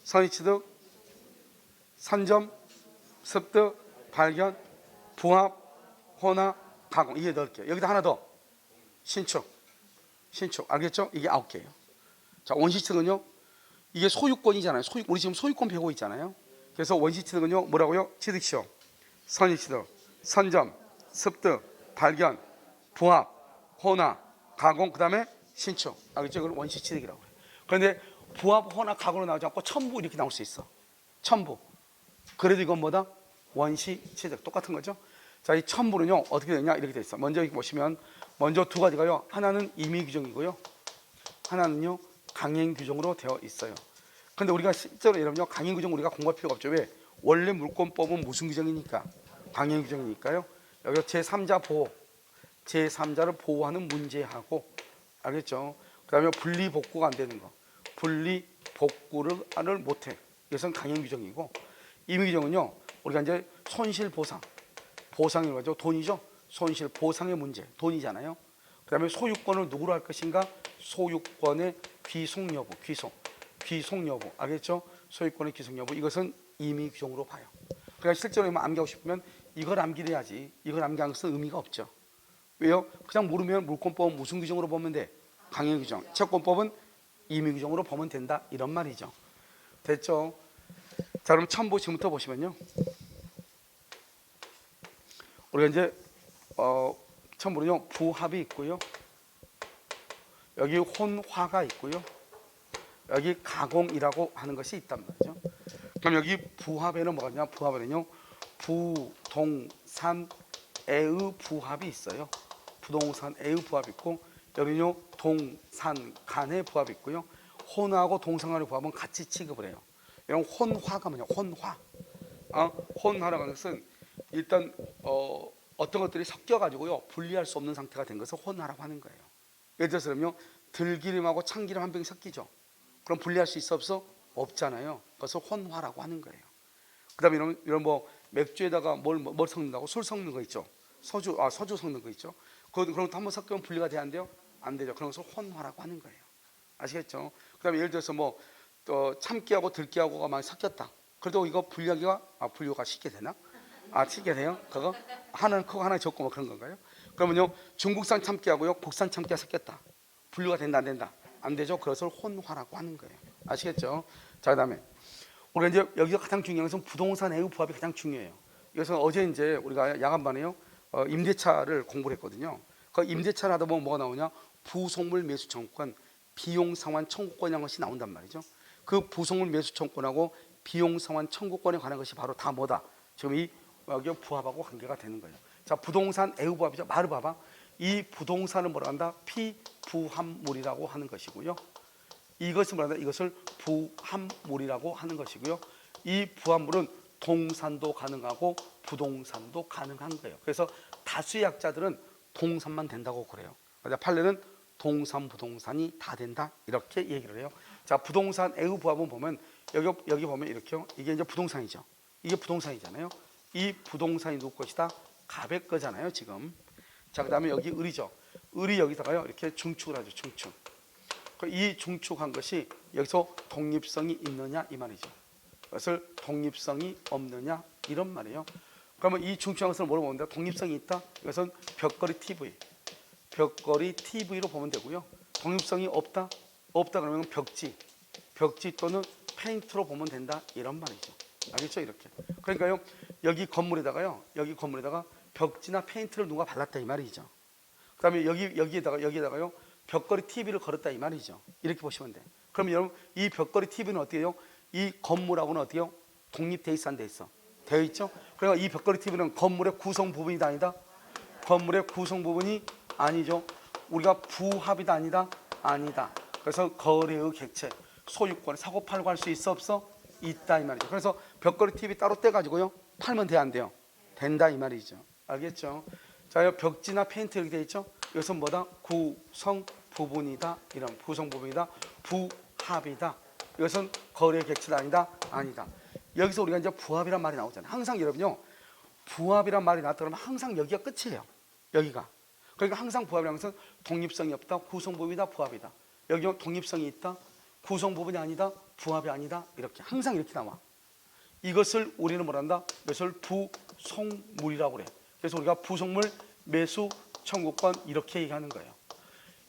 [SPEAKER 1] 선의취득, 선점, 습득, 발견, 부합, 혼합, 가공. 이게 8개. 여기다 하나 더. 신축. 신축. 알겠죠? 이게 9개예요. 자, 원시취득은요. 이게 소유권이잖아요. 우리 지금 소유권 배우고 있잖아요. 그래서 원시취득은요. 뭐라고요? 취득시효, 선의취득, 선점, 습득, 발견, 부합, 혼합, 가공, 그 다음에 신축. 알겠죠? 이걸 원시취득이라고 해요. 그런데 부합, 혼합, 가공으로 나오지 않고 첨부 이렇게 나올 수 있어. 첨부. 그래도 이건 뭐다? 원시취득. 똑같은 거죠. 자, 이 첨부는요. 어떻게 되냐? 이렇게 돼 있어. 먼저 여기 보시면 먼저 두 가지가요. 하나는 임의규정이고요. 하나는요. 강행규정으로 되어 있어요. 근데 우리가 실제로 여러분요. 강행규정 우리가 공부할 필요가 없죠. 왜? 원래 물권법은 무슨 규정이니까? 강행규정이니까요. 여기 제3자 보호. 제3자를 보호하는 문제하고, 알겠죠? 그 다음에 분리복구가 안 되는 거. 분리복구를 못해. 이것은 강행규정이고, 임의규정은요. 우리가 이제 손실보상. 보상이라고 하죠. 돈이죠. 손실보상의 문제. 돈이잖아요. 그 다음에 소유권을 누구로 할 것인가? 소유권의 귀속 여부. 귀속 여부. 알겠죠? 소유권의 귀속 여부. 이것은 임의규정으로 봐요. 그러니까 실제로 암기하고 싶으면 이걸 암기를 해야지. 이걸 암기하는 것은 의미가 없죠. 왜요? 그냥 모르면 물권법은 무슨 규정으로 보면 돼? 강행규정. 채권법은 임의규정으로 보면 된다. 이런 말이죠. 됐죠? 자, 그럼 첨부 지금부터 보시면요. 우리가 이제 첨부는요. 부합이 있고요. 여기 혼화가 있고요. 여기 가공이라고 하는 것이 있단 말이죠. 그럼 여기 부합에는 뭐가 있냐? 부합에는요. 부동산의 부합이 있어요. 부동산의 부합이 있고, 여기는요. 동산 간의 부합이 있고요. 혼화하고 동산 간의 부합은 같이 취급을 해요. 이런 혼화가 뭐냐? 혼화. 혼화라고 하는 것은 일단 어떤 것들이 섞여가지고요. 분리할 수 없는 상태가 된 것을 혼화라고 하는 거예요. 예를 들어서요. 들기름하고 참기름 한 병이 섞이죠. 그럼 분리할 수 있어 없어? 없잖아요. 그것을 혼화라고 하는 거예요. 그다음에 이런 뭐 맥주에다가 뭘 섞는다고? 술 섞는 거 있죠. 소주 섞는 거 있죠. 그런 것도 한번 섞으면 분리가 돼야 안 돼요? 안 되죠. 그런 것을 혼화라고 하는 거예요. 아시겠죠? 그다음에 예를 들어서 뭐 참기하고 들기하고가 많이 섞였다. 그래도 이거 분류가 쉽게 되나? 쉽게 돼요? 그거 하나는 크고 하나는 적고 뭐 그런 건가요? 그러면요 중국산 참기하고요 국산 참기가 섞였다. 분류가 된다 안 된다? 안 되죠. 그것을 혼화라고 하는 거예요. 아시겠죠? 자, 그다음에 우리가 이제 여기서 가장 중요한 것은 부동산 애우 부합이 가장 중요해요. 그래서 어제 이제 우리가 야간반에요 임대차를 공부를 했거든요. 그 임대차를 하다 보면 뭐가 나오냐? 부속물 매수 청구권, 비용 상환 청구권이라는 것이 나온단 말이죠. 그 부속물 매수 청구권하고 비용 상환 청구권에 관한 것이 바로 다 뭐다? 지금 여기 부합하고 관계가 되는 거예요. 자, 부동산 애우 부합이죠. 말을 봐봐. 이 부동산을 뭐라 한다? 피부합물이라고 하는 것이고요. 이것을 뭐라 한다? 이것을 부합물이라고 하는 것이고요. 이 부합물은 동산도 가능하고 부동산도 가능한 거예요. 그래서 다수의 약자들은 동산만 된다고 그래요. 판례는 동산 부동산이 다 된다 이렇게 얘기를 해요. 자, 부동산 애우 부합은 보면 여기 보면 이렇게요. 이게 이제 부동산이죠. 이게 부동산이잖아요. 이 부동산이 누구 것이다? 갑의 거잖아요 지금. 자, 그 다음에 여기 을이죠. 을이 여기다가요 이렇게 중축을 하죠. 중축. 이 중축한 것이 여기서 독립성이 있느냐 이 말이죠. 그것을 독립성이 없느냐 이런 말이에요. 그러면 이 중축한 것을 뭐로 보면 돼? 독립성이 있다. 이것은 벽걸이 TV로 보면 되고요. 독립성이 없다 그러면 벽지 또는 페인트로 보면 된다 이런 말이죠. 알겠죠? 이렇게. 그러니까요 여기 건물에다가 벽지나 페인트를 누가 발랐다 이 말이죠. 그다음에 여기에다가요 벽걸이 TV를 걸었다 이 말이죠. 이렇게 보시면 돼. 그럼 여러분 이 벽걸이 TV는 어떻게 해요? 이 건물하고는 어때요? 독립돼 있어 안 돼 있어? 되어 있죠. 그러니까 이 벽걸이 TV는 건물의 구성 부분이다 아니다? 건물의 구성 부분이 아니죠. 우리가 부합이다 아니다? 아니다. 그래서 거래의 객체, 소유권, 사고 팔고 할 수 있어 없어? 있다 이 말이죠. 그래서 벽걸이 TV 따로 떼가지고요 팔면 돼요 안 돼요? 된다 이 말이죠. 알겠죠? 자, 벽지나 페인트 이렇게 돼 있죠. 이것은 뭐다? 구성 부분이다. 이런 구성 부분이다. 부합이다. 이것은 거래 객체다 아니다? 아니다. 여기서 우리가 이제 부합이란 말이 나오잖아요. 항상 여러분요, 부합이란 말이 나왔다 그러면 항상 여기가 끝이에요. 여기가. 그러니까 항상 부합이라는 것은 독립성이 없다, 구성부분이다, 부합이다. 여기 독립성이 있다, 구성부분이 아니다, 부합이 아니다, 이렇게 항상 이렇게 나와. 이것을 우리는 뭐란다? 이것을 부속물이라고 그래. 그래서 우리가 부속물, 매수, 청구권 이렇게 얘기하는 거예요.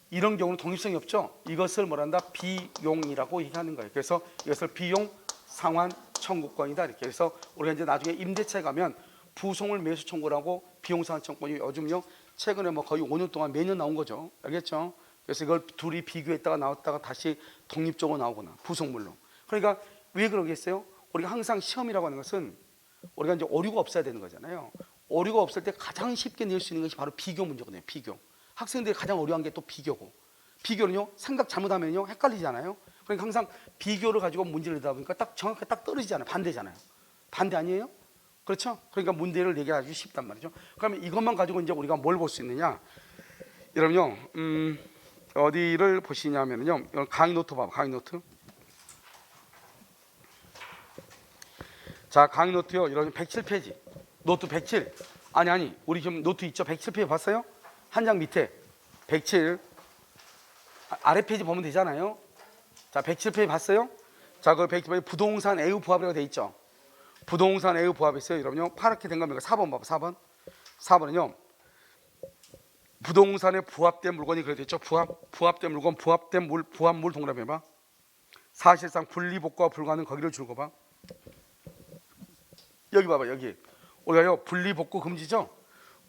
[SPEAKER 1] 이런 경우는 독립성이 없죠. 이것을 뭐란다? 비용이라고 얘기하는 거예요. 그래서 이것을 비용, 상환, 청구권이다 이렇게. 그래서 우리가 이제 나중에 임대차에 가면 부속물 매수 청구라고 비용, 상환, 청구권이 요즘요 최근에 뭐 거의 5년 동안 매년 나온 거죠. 알겠죠? 그래서 이걸 둘이 비교했다가 나왔다가 다시 독립적으로 나오거나 부속물로. 그러니까 왜 그러겠어요? 우리가 항상 시험이라고 하는 것은 우리가 이제 오류가 없어야 되는 거잖아요. 오류가 없을 때 가장 쉽게 낼 수 있는 것이 바로 비교 문제거든요. 비교. 학생들이 가장 어려운 게 또 비교고, 비교는요 생각 잘못하면요 헷갈리잖아요. 그러니까 항상 비교를 가지고 문제를 내다 보니까 딱 정확하게 딱 떨어지잖아요. 반대잖아요. 반대 아니에요? 그렇죠? 그러니까 문제를 내기 아주 쉽단 말이죠. 그러면 이것만 가지고 이제 우리가 뭘 볼 수 있느냐? 여러분요, 어디를 보시냐면요, 강의 노트 봐봐. 강의 노트. 자, 강의 노트요. 여러분 107페이지. 노트 107. 아니, 우리 지금 노트 있죠? 107페이지 봤어요? 한 장 밑에 107 아래 페이지 보면 되잖아요. 자, 107페이지 봤어요? 자, 그 107페이지 부동산 애우 부합이라고 돼 있죠. 부동산 애우 부합이 있어요. 여러분요, 파랗게 된 겁니다. 4번 봐봐. 4번. 4번은요, 부동산에 부합된 물건이 그래 됐죠. 부합된 물건, 부합물 동그라미 해봐. 사실상 분리복구가 불가능한 거기를 줄거 봐. 여기 봐봐. 여기 우리가요 분리복구 금지죠.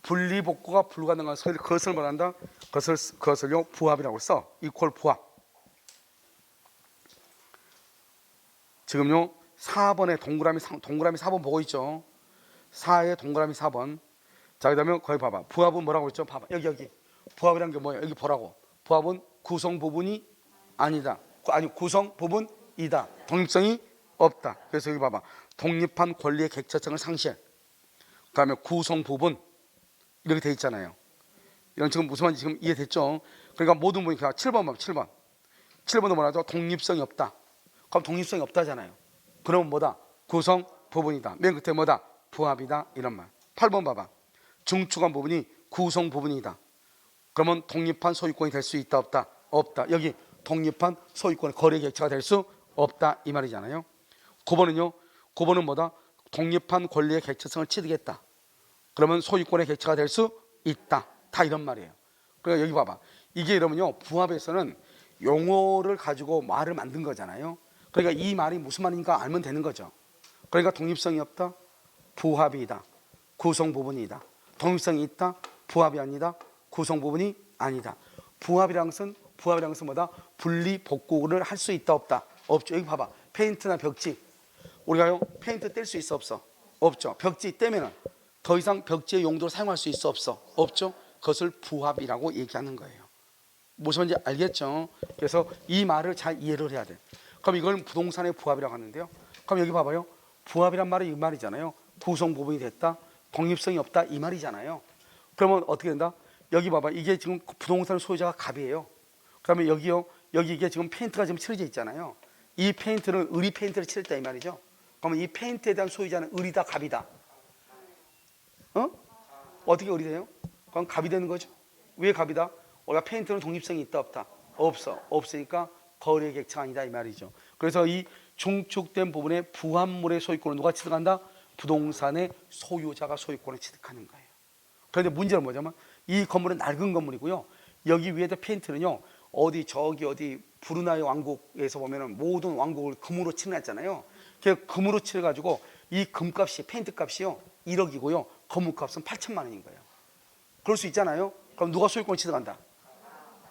[SPEAKER 1] 분리복구가 불가능한 그것을 말한다. 그것을요 부합이라고 써. 이퀄 부합. 지금요 4번에 동그라미 4번 보고 있죠. 4에 동그라미 4번. 자, 그다음에 거기 봐봐. 부합은 뭐라고 했죠? 봐봐. 여기 부합이란 게 뭐예요? 여기 보라고. 부합은 구성 부분이 아니다. 아니 구성 부분이다. 독립성이 없다. 그래서 여기 봐봐. 독립한 권리의 객체성을 상실해. 그다음에 구성 부분 이렇게 돼 있잖아요. 이런 지금 무슨 말인지 지금 이해됐죠? 그러니까 모든 분이 7번 봐봐. 7번. 7번도 뭐라죠? 독립성이 없다. 그럼 독립성이 없다잖아요. 그러면 뭐다? 구성 부분이다. 맨 끝에 뭐다? 부합이다. 이런 말. 8번 봐봐. 중추간 부분이 구성 부분이다. 그러면 독립한 소유권이 될 수 있다 없다? 없다. 여기 독립한 소유권의 거래 객체가 될 수 없다 이 말이잖아요. 9번은요. 9번은 뭐다? 독립한 권리의 객체성을 취득했다. 그러면 소유권의 객체가 될 수 있다. 다 이런 말이에요. 그러니까 여기 봐봐. 이게 여러분요 부합에서는 용어를 가지고 말을 만든 거잖아요. 그러니까 이 말이 무슨 말인가 알면 되는 거죠. 그러니까 독립성이 없다. 부합이다. 구성 부분이다. 독립성이 있다. 부합이 아니다. 구성 부분이 아니다. 부합이라는 것은 뭐다? 분리 복구를 할 수 있다 없다? 없죠. 여기 봐봐. 페인트나 벽지. 우리가요 페인트 뗄 수 있어 없어? 없죠. 벽지 떼면은 더 이상 벽지의 용도로 사용할 수 있어 없어? 없죠. 그것을 부합이라고 얘기하는 거예요. 무슨 말인지 알겠죠? 그래서 이 말을 잘 이해를 해야 돼. 그럼 이걸 부동산의 부합이라고 하는데요. 그럼 여기 봐봐요. 부합이란 말이 이 말이잖아요. 구성 부분이 됐다. 독립성이 없다 이 말이잖아요. 그러면 어떻게 된다? 여기 봐봐. 이게 지금 부동산 소유자가 갑이에요. 그러면 여기 이게 지금 페인트가 지금 칠해져 있잖아요. 이 페인트를 의리 페인트를 칠했다 이 말이죠. 그러면 이 페인트에 대한 소유자는 의리다 갑이다? 어떻게 의리 돼요? 그럼 갑이 되는 거죠. 왜 갑이다? 우리가 페인트는 독립성이 있다 없다? 없어. 없으니까 거래 객체가 아니다 이 말이죠. 그래서 이 중축된 부분에 부합물의 소유권을 누가 취득한다? 부동산의 소유자가 소유권을 취득하는 거예요. 그런데 문제는 뭐냐면 이 건물은 낡은 건물이고요. 여기 위에다 페인트는요. 어디 브루나이 왕국에서 보면은 모든 왕국을 금으로 칠해놨잖아요. 그 금으로 칠해가지고 이 금값이 페인트 값이요 1억이고요. 건물값은 8천만 원인 거예요. 그럴 수 있잖아요. 그럼 누가 소유권을 취득한다?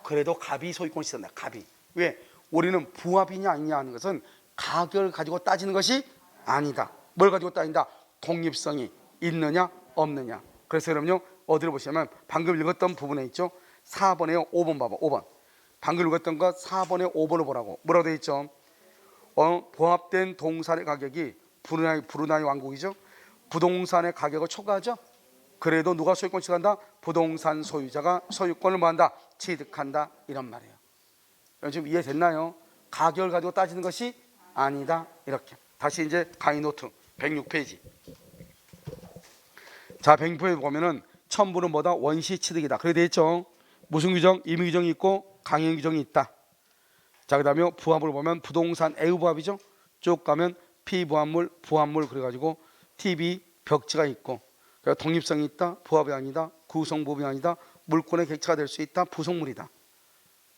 [SPEAKER 1] 그래도 갑이 소유권을 취득한다. 갑이. 왜? 우리는 부합이냐 아니냐 하는 것은 가격을 가지고 따지는 것이 아니다. 뭘 가지고 따진다? 독립성이 있느냐 없느냐. 그래서 여러분요 어디를 보시면 방금 읽었던 부분에 있죠. 4번에요. 5번 봐봐. 5번. 방금 읽었던 거 4번에 5번을 보라고. 뭐라고 되어 있죠? 부합된 동산의 가격이 브루나이 왕국이죠. 부동산의 가격을 초과하죠. 그래도 누가 소유권을 취득한다? 부동산 소유자가 소유권을 뭐한다? 취득한다 이런 말이에요. 지금 이해됐나요? 가격을 가지고 따지는 것이 아니다 이렇게. 다시 이제 강의 노트 106페이지. 자, 106페이지 보면은 첨부는 뭐다? 원시 취득이다. 그래 돼 있죠. 무슨 규정? 임의 규정이 있고 강행 규정이 있다. 자, 그다음에 부합을 보면 부동산 애의 부합이죠. 쭉 가면 피부합물, 부합물 그래가지고 TV 벽지가 있고 독립성이 있다. 부합이 아니다. 구성부분이 아니다. 물권의 객체가 될 수 있다. 부속물이다.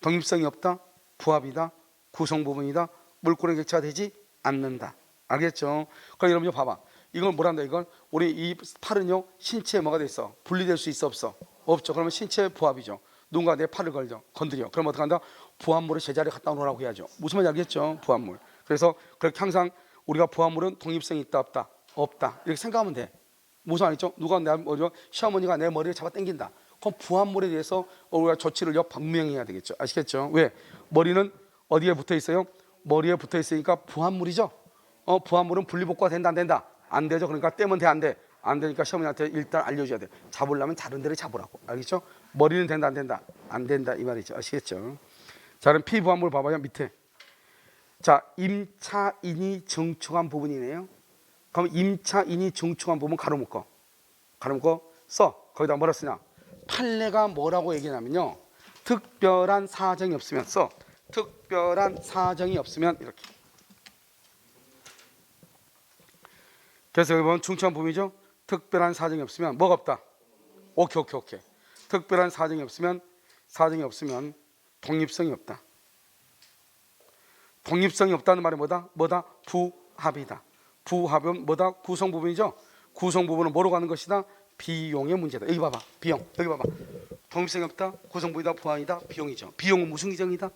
[SPEAKER 1] 독립성이 없다. 부합이다. 구성부분이다. 물권의 객체가 되지 않는다. 알겠죠? 그럼 여러분 봐봐. 이걸 뭐란다 이걸? 우리 이 팔은요 신체에 뭐가 돼 있어? 분리될 수 있어 없어? 없죠. 그러면 신체 부합이죠. 누군가 내 팔을 건드려. 그럼 어떻게 한다? 부합물을 제자리에 갖다 놓으라고 해야죠. 무슨 말인지 알겠죠? 부합물. 그래서 그렇게 항상 우리가 부합물은 독립성이 있다 없다? 없다. 이렇게 생각하면 돼. 무슨 말이죠? 누가 시어머니가 내 머리를 잡아 당긴다. 그럼 부합물에 대해서 우리가 조치를 분명해야 되겠죠. 아시겠죠? 왜? 머리는 어디에 붙어 있어요? 머리에 붙어 있으니까 부합물이죠. 부합물은 분리복구가 된다 안 된다? 안 되죠. 그러니까 떼면 돼 안 돼? 안 되니까 시어머니한테 일단 알려줘야 돼. 잡으려면 다른 데를 잡으라고. 알겠죠? 머리는 된다 안 된다? 안 된다 이 말이죠. 아시겠죠? 자, 그럼 피부합물 봐봐요 밑에. 자, 임차인이 증축한 부분이네요. 그럼 임차인이 증축한 부분 가로 묶어 써. 거기다 뭐라 쓰냐? 판례가 뭐라고 얘기하냐면요. 특별한 사정이 없으면 써. 특별한 사정이 없으면 이렇게. 그래서 여기 보면 중요한 부분이죠. 특별한 사정이 없으면 뭐가 없다? 오케이. 특별한 사정이 없으면 독립성이 없다. 독립성이 없다는 말이 뭐다? 부합이다. 부합은 뭐다? 구성 부분이죠. 구성 부분은 뭐로 가는 것이다? 비용의 문제다. 여기 봐봐. 비용. 여기 봐봐. 독립성이 없다. 구성 부분이다. 부합이다. 비용이죠. 비용은 무슨 규정이다?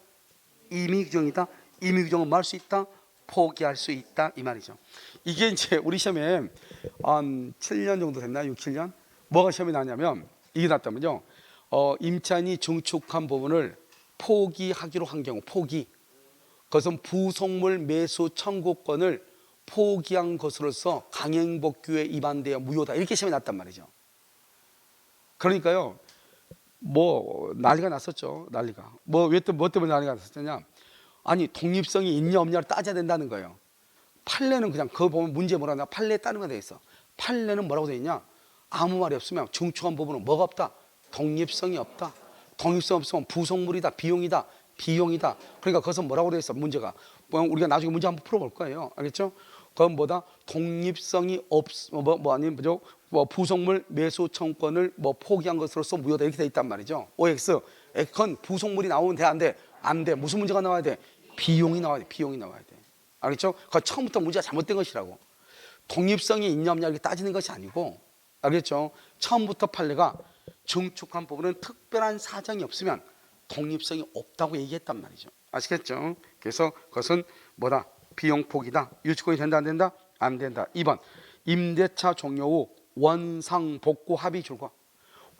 [SPEAKER 1] 임의 규정이다. 임의 규정은 뭐 할 수 있다? 포기할 수 있다 이 말이죠. 이게 이제 우리 시험에 한 7년 정도 됐나? 6, 7년? 뭐가 시험이 나냐면 이게 났다면요. 임차인이 증축한 부분을 포기하기로 한 경우 포기. 그것은 부속물 매수 청구권을 포기한 것으로서 강행법규에 위반되어 무효다. 이렇게 시험이 났단 말이죠. 그러니까요. 뭐 난리가 났었죠. 난리가. 뭐 때문에 난리가 났었냐? 아니 독립성이 있냐 없냐를 따져야 된다는 거예요. 판례는 그냥 그거 보면 문제 뭐라나 판례에 따른 거 돼 있어. 판례는 뭐라고 돼 있냐? 아무 말이 없으면 증축한 부분은 뭐가 없다? 독립성이 없다. 독립성 없으면 부속물이다. 비용이다. 그러니까 그것은 뭐라고 돼 있어? 문제가. 우리가 나중에 문제 한번 풀어볼 거예요. 알겠죠? 그건 뭐다? 독립성이 부속물 매수 청구권을 포기한 것으로서 무효다 이렇게 돼 있단 말이죠. OX. 그건 부속물이 나오면 돼 안 돼? 안 돼. 무슨 문제가 나와야 돼? 비용이 나와야 돼. 알겠죠? 그 처음부터 문제가 잘못된 것이라고. 독립성이 있냐 없냐 이렇게 따지는 것이 아니고, 알겠죠? 처음부터 판례가 증축한 부분은 특별한 사정이 없으면 독립성이 없다고 얘기했단 말이죠. 아시겠죠? 그래서 그것은 뭐다? 비용 포기다. 유치권이 된다 안 된다? 안 된다. 2번 임대차 종료 후 원상복구 합의 줄과.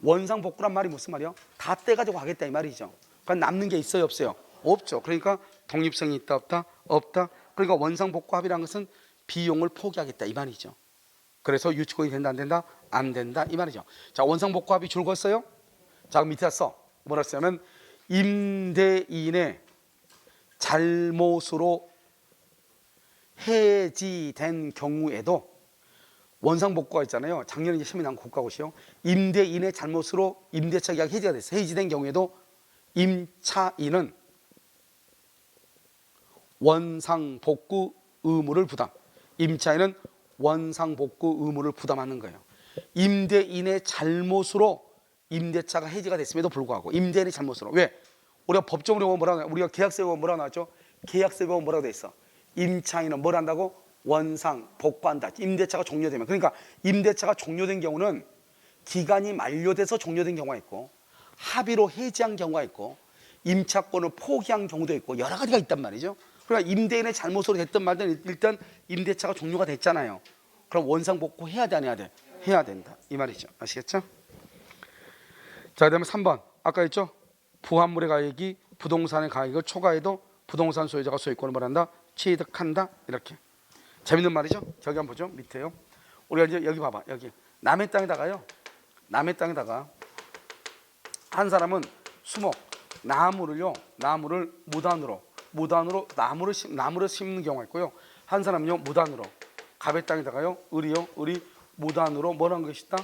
[SPEAKER 1] 원상복구란 말이 무슨 말이야? 다 떼가지고 하겠다 이 말이죠. 그러니까 남는 게 있어요 없어요? 없죠. 그러니까 독립성이 있다 없다? 없다. 그러니까 원상복구 합의라는 것은 비용을 포기하겠다 이 말이죠. 그래서 유치권이 된다 안 된다? 안 된다 이 말이죠. 자, 원상복구 합의 줄었어요? 자, 밑에 써. 뭐라 쓰냐면 임대인의 잘못으로 해지된 경우에도 원상복구가 있잖아요. 작년에 이제 시험이 나온 국가고시요. 임대인의 잘못으로 임대차 계약 해지가 됐어요. 해지된 경우에도 임차인은 원상복구 의무를 부담. 임차인은 원상복구 의무를 부담하는 거예요. 임대인의 잘못으로 임대차가 해지가 됐음에도 불구하고 임대인의 잘못으로. 왜? 우리가 법적으로 보면 뭐라고 우리가 계약서에 보면 뭐라고 나왔죠? 계약서에 보면 뭐라고 돼 있어? 임차인은 뭘 한다고? 원상복구한다. 임대차가 종료되면. 그러니까 임대차가 종료된 경우는 기간이 만료돼서 종료된 경우가 있고 합의로 해지한 경우가 있고 임차권을 포기한 경우도 있고 여러 가지가 있단 말이죠. 그러니까 임대인의 잘못으로 됐든 말든 일단 임대차가 종료가 됐잖아요. 그럼 원상복구 해야 돼 안 해야 돼? 해야 된다 이 말이죠. 아시겠죠? 자, 그다음에 3번 아까 했죠? 부합물의 가액이 부동산의 가액을 초과해도 부동산 소유자가 소유권을 뭐한다? 취득한다. 이렇게 재밌는 말이죠. 저기 한번 보죠. 밑에요. 우리가 이제 여기 봐봐. 여기 남의 땅에다가요. 남의 땅에다가 한 사람은 수목 나무를 무단으로 나무를 심는 경우가 있고요. 한 사람은요 무단으로 갑의 땅에다가요 을이요 을이 무단으로 뭘 한 것이다?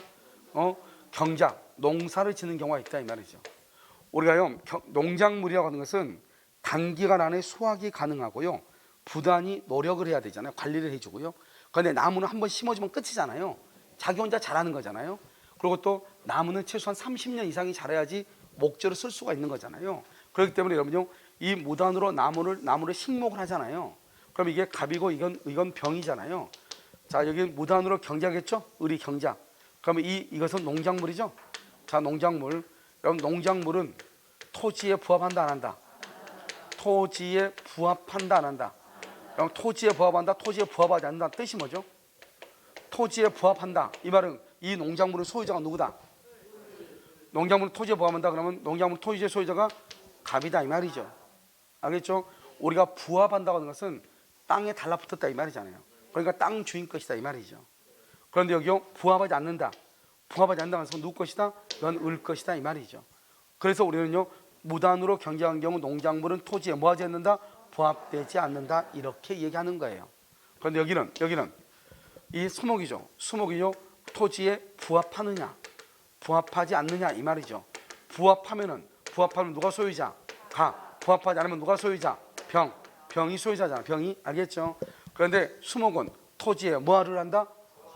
[SPEAKER 1] 경작 농사를 짓는 경우가 있다 이 말이죠. 우리가요 농작물이라고 하는 것은 단기간 안에 수확이 가능하고요 부단히 노력을 해야 되잖아요. 관리를 해주고요. 그런데 나무는 한번 심어주면 끝이잖아요. 자기 혼자 자라는 거잖아요. 그리고 또 나무는 최소한 30년 이상이 자라야지 목재로 쓸 수가 있는 거잖아요. 그렇기 때문에 여러분요 이 무단으로 나무를 식목을 하잖아요. 그럼 이게 갑이고 이건 병이잖아요. 자 여기 무단으로 경작했죠? 을이 경작. 그러면 이것은 농작물이죠? 자 농작물. 여러분 농작물은 토지에 부합한다 안 한다? 토지에 부합한다 안 한다? 그럼 토지에 부합한다, 토지에 부합하지 않는다는 뜻이 뭐죠? 토지에 부합한다. 이 말은 이 농작물의 소유자가 누구다? 농작물은 토지에 부합한다. 그러면 농작물 토지의 소유자가 갑이다 이 말이죠. 알겠죠? 우리가 부합한다고 하는 것은 땅에 달라붙었다 이 말이잖아요. 그러니까 땅 주인 것이다 이 말이죠. 그런데 여기요 부합하지 않는다. 부합하지 않는다는 것은 누구 것이다? 넌 을 것이다 이 말이죠. 그래서 우리는요 무단으로 경작한 경우 농작물은 토지에 뭐하지 않는다? 부합되지 않는다 이렇게 얘기하는 거예요. 그런데 여기는 이 수목이죠. 수목이요 토지에 부합하느냐 부합하지 않느냐 이 말이죠. 부합하면 누가 소유자? 가. 부합하지 않으면 누가 소유자? 병이 소유자잖아. 병이 알겠죠? 그런데 수목은 토지에 뭐를 한다?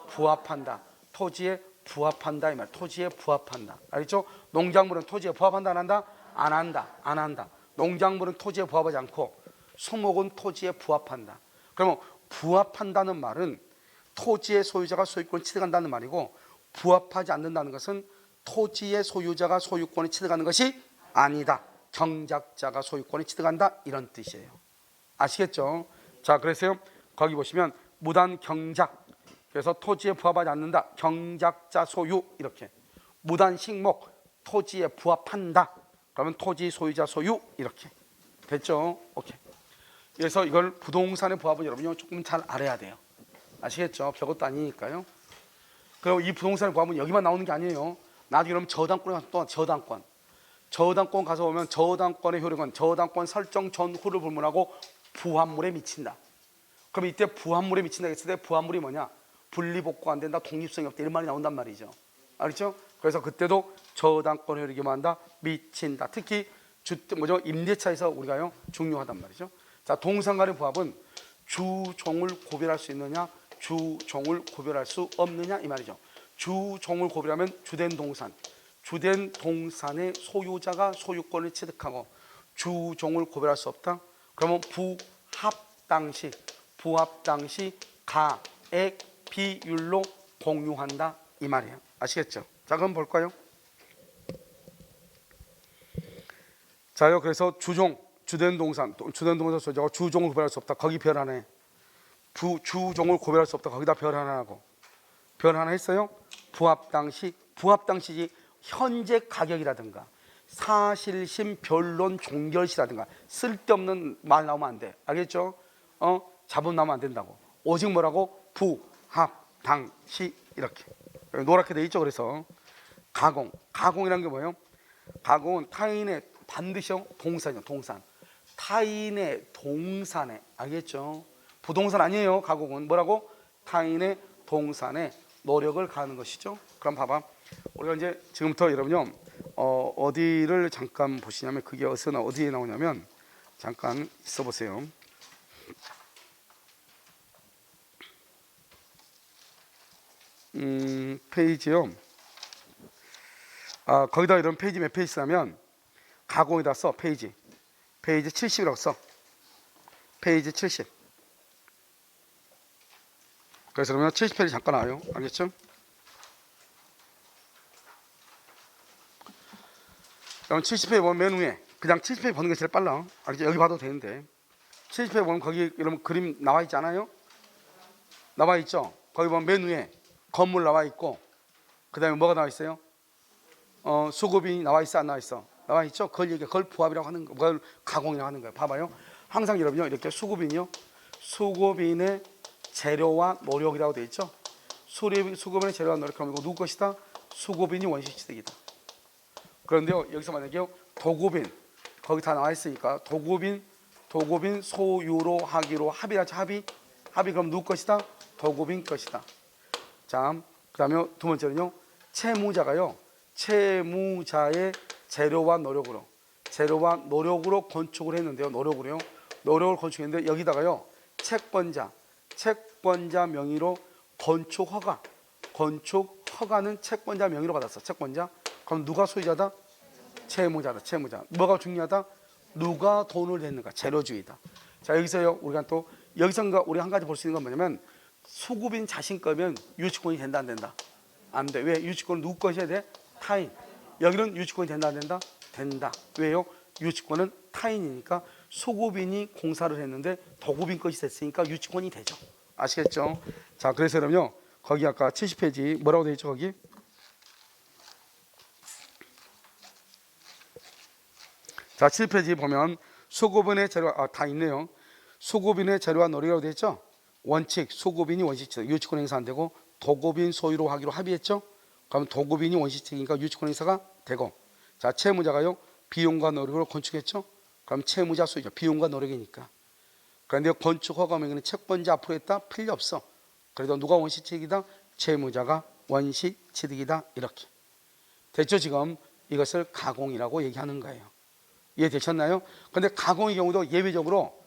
[SPEAKER 1] 부합한다. 토지에 부합한다 이 말. 토지에 부합한다. 알겠죠? 농작물은 토지에 부합한다 안 한다? 안 한다. 농작물은 토지에 부합하지 않고 수목은 토지에 부합한다. 그러면 부합한다는 말은 토지의 소유자가 소유권을 취득한다는 말이고 부합하지 않는다는 것은 토지의 소유자가 소유권을 취득하는 것이 아니다. 경작자가 소유권을 취득한다 이런 뜻이에요. 아시겠죠? 자 그래서요 거기 보시면 무단 경작 그래서 토지에 부합하지 않는다. 경작자 소유 이렇게 무단 식목 토지에 부합한다. 그러면 토지 소유자 소유 이렇게 됐죠? 오케이. 그래서 이걸 부동산의 부합은 여러분이 조금 잘 알아야 돼요. 아시겠죠? 별것도 아니니까요. 그리고 이 부동산의 부합은 여기만 나오는 게 아니에요. 나중에 그러면 저당권에 가서 또 저당권 가서 보면 저당권의 효력은 저당권 설정 전후를 불문하고 부합물에 미친다. 그럼 이때 부합물에 미친다 했을 때 부합물이 뭐냐? 분리복구가 안 된다, 독립성이 없다 이런 말이 나온단 말이죠. 알겠죠? 그래서 그때도 저당권 효력이 뭐한다? 미친다. 특히 임대차에서 우리가요 중요하단 말이죠. 자 동산 간의 부합은 주종을 구별할 수 있느냐 주종을 구별할 수 없느냐 이 말이죠. 주종을 구별하면 주된 동산의 소유자가 소유권을 취득하고 주종을 구별할 수 없다. 그러면 부합 당시 가액 비율로 공유한다 이 말이에요. 아시겠죠? 자 그럼 볼까요? 자요 그래서 주된 동산 소유자가 주종을 구별할 수 없다. 거기 별 하나 해. 주종을 구별할 수 없다. 거기다 별 하나 하고 별 하나 했어요. 부합 당시 현재 가격이라든가 사실심 변론 종결시라든가 쓸데없는 말 나오면 안 돼. 알겠죠? 자본 나오면 안 된다고. 오직 뭐라고? 부합 당시 이렇게 노랗게 돼 있죠. 그래서 가공이라는 게 뭐예요? 가공은 타인의 반드시 동산이요. 동산. 타인의 동산에 알겠죠? 부동산 아니에요. 가공은 뭐라고? 타인의 동산에 노력을 가하는 것이죠. 그럼 봐봐. 우리가 이제 지금부터 여러분요 어디를 잠깐 보시냐면 그게 어디에 나오냐면 잠깐 있어 보세요. 페이지요. 거기다 이런 페이지 몇 페이지 쓰면 가공에다 써. 페이지 70이라고 써. 페이지 70. 그래서 그러면 70페이지 잠깐 와요. 알겠죠? 그럼 70페이지 보면 맨 위에 그냥 70페이지 보는 게 제일 빨라. 알겠죠? 여기 봐도 되는데 70페이지 보면 거기 이런 그림 나와 있지 않아요? 나와 있죠? 거기 보면 맨 위에 건물 나와 있고 그 다음에 뭐가 나와 있어요? 수급이 나와 있어 안 나와 있어? 나와 있죠? 그걸 부합이라고 하는 거, 그걸 가공이라고 하는 거예요. 봐봐요. 항상 여러분요 이렇게 수급인의 재료와 노력이라고 되어 있죠. 수급인의 재료와 노력하면 이거 누구 것이다? 수급인이 원시 취득이다. 그런데요 여기서 만약에 도급인 거기 다 나와 있으니까 도급인 소유로 하기로 합의하죠. 합이 그럼 누구 것이다? 도급인 것이다. 자, 그다음에 두 번째는요. 채무자가요. 채무자의 재료와 노력으로 건축을 했는데요. 노력을 건축했는데 여기다가요. 채권자 명의로 건축 허가는 채권자 명의로 받았어. 채권자. 그럼 누가 소유자다? 채무자. 뭐가 중요하다? 누가 돈을 냈는가? 재료주의다. 자, 여기서요. 여기서 우리 한 가지 볼 수 있는 건 뭐냐면 수급인 자신 거면 유치권이 된다 안 된다? 안 돼. 왜? 유치권은 누구 것이어야 돼? 타인. 여기는 유치권이 된다 안 된다? 된다. 왜요? 유치권은 타인이니까 수급인이 공사를 했는데 도급인 것이 됐으니까 유치권이 되죠. 아시겠죠? 자, 그래서 그럼요. 거기 아까 70페이지 뭐라고 되어 있죠? 거기? 자, 7페이지 보면 수급인의 재료 다 있네요. 수급인의 재료와 노력이라고 되어 있죠? 원칙, 수급인이 원칙, 유치권 행사 안 되고 도급인 소유로 하기로 합의했죠? 그럼 도급인이 원칙이니까 유치권 행사가 되고, 자, 채무자가요 비용과 노력으로 건축했죠? 그럼 채무자 소유죠. 비용과 노력이니까. 그런데 건축 허가 명의는 채권자 앞으로 했다? 필요 없어. 그래도 누가 원시취득이다? 채무자가 원시취득이다. 이렇게 됐죠? 지금 이것을 가공이라고 얘기하는 거예요. 이해되셨나요? 그런데 가공의 경우도 예외적으로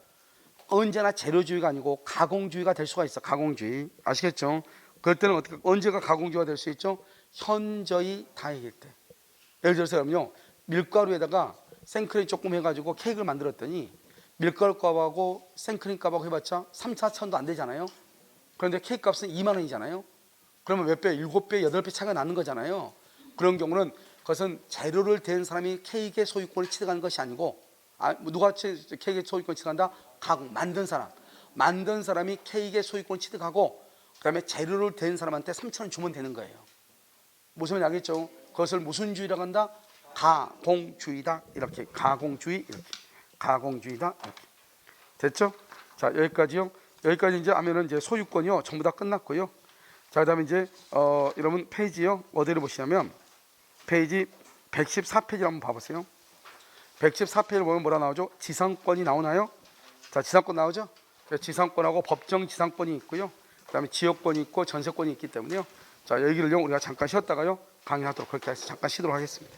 [SPEAKER 1] 언제나 재료주의가 아니고 가공주의가 될 수가 있어. 가공주의. 아시겠죠? 그럴 때는 언제가 가공주의가 될 수 있죠? 현저히 다행일 때. 예를 들어서 그러면요, 밀가루에다가 생크림 조금 해가지고 케이크를 만들었더니 밀가루 값하고 생크림 값하고 해봤자 3, 4천도 안 되잖아요. 그런데 케이크 값은 2만 원이잖아요. 그러면 몇 배? 7배, 8배 차이가 나는 거잖아요. 그런 경우는 그것은 재료를 댄 사람이 케이크의 소유권을 취득하는 것이 아니고, 누가 케이크의 소유권을 취득한다? 가공, 만든 사람이 케이크의 소유권을 취득하고 그 다음에 재료를 댄 사람한테 3,000원 주면 되는 거예요. 무슨 말인지 알겠죠? 그것을 무슨 주의라고 한다? 가공주의다. 이렇게 가공주의, 이렇게 가공주의다. 이렇게 됐죠? 자, 여기까지요. 여기까지 이제 하면은 이제 소유권이요 전부 다 끝났고요. 자, 그다음에 이제 여러분 페이지요 어디를 보시냐면 페이지 114페이지를 한번 봐보세요. 114페이지를 보면 뭐라 나오죠? 지상권이 나오나요? 자, 지상권 나오죠? 지상권하고 법정 지상권이 있고요. 그다음에 지역권이 있고 전세권이 있기 때문에요. 자, 여기를요 우리가 잠깐 쉬었다가요 강의하도록 그렇게 해서 잠깐 쉬도록 하겠습니다.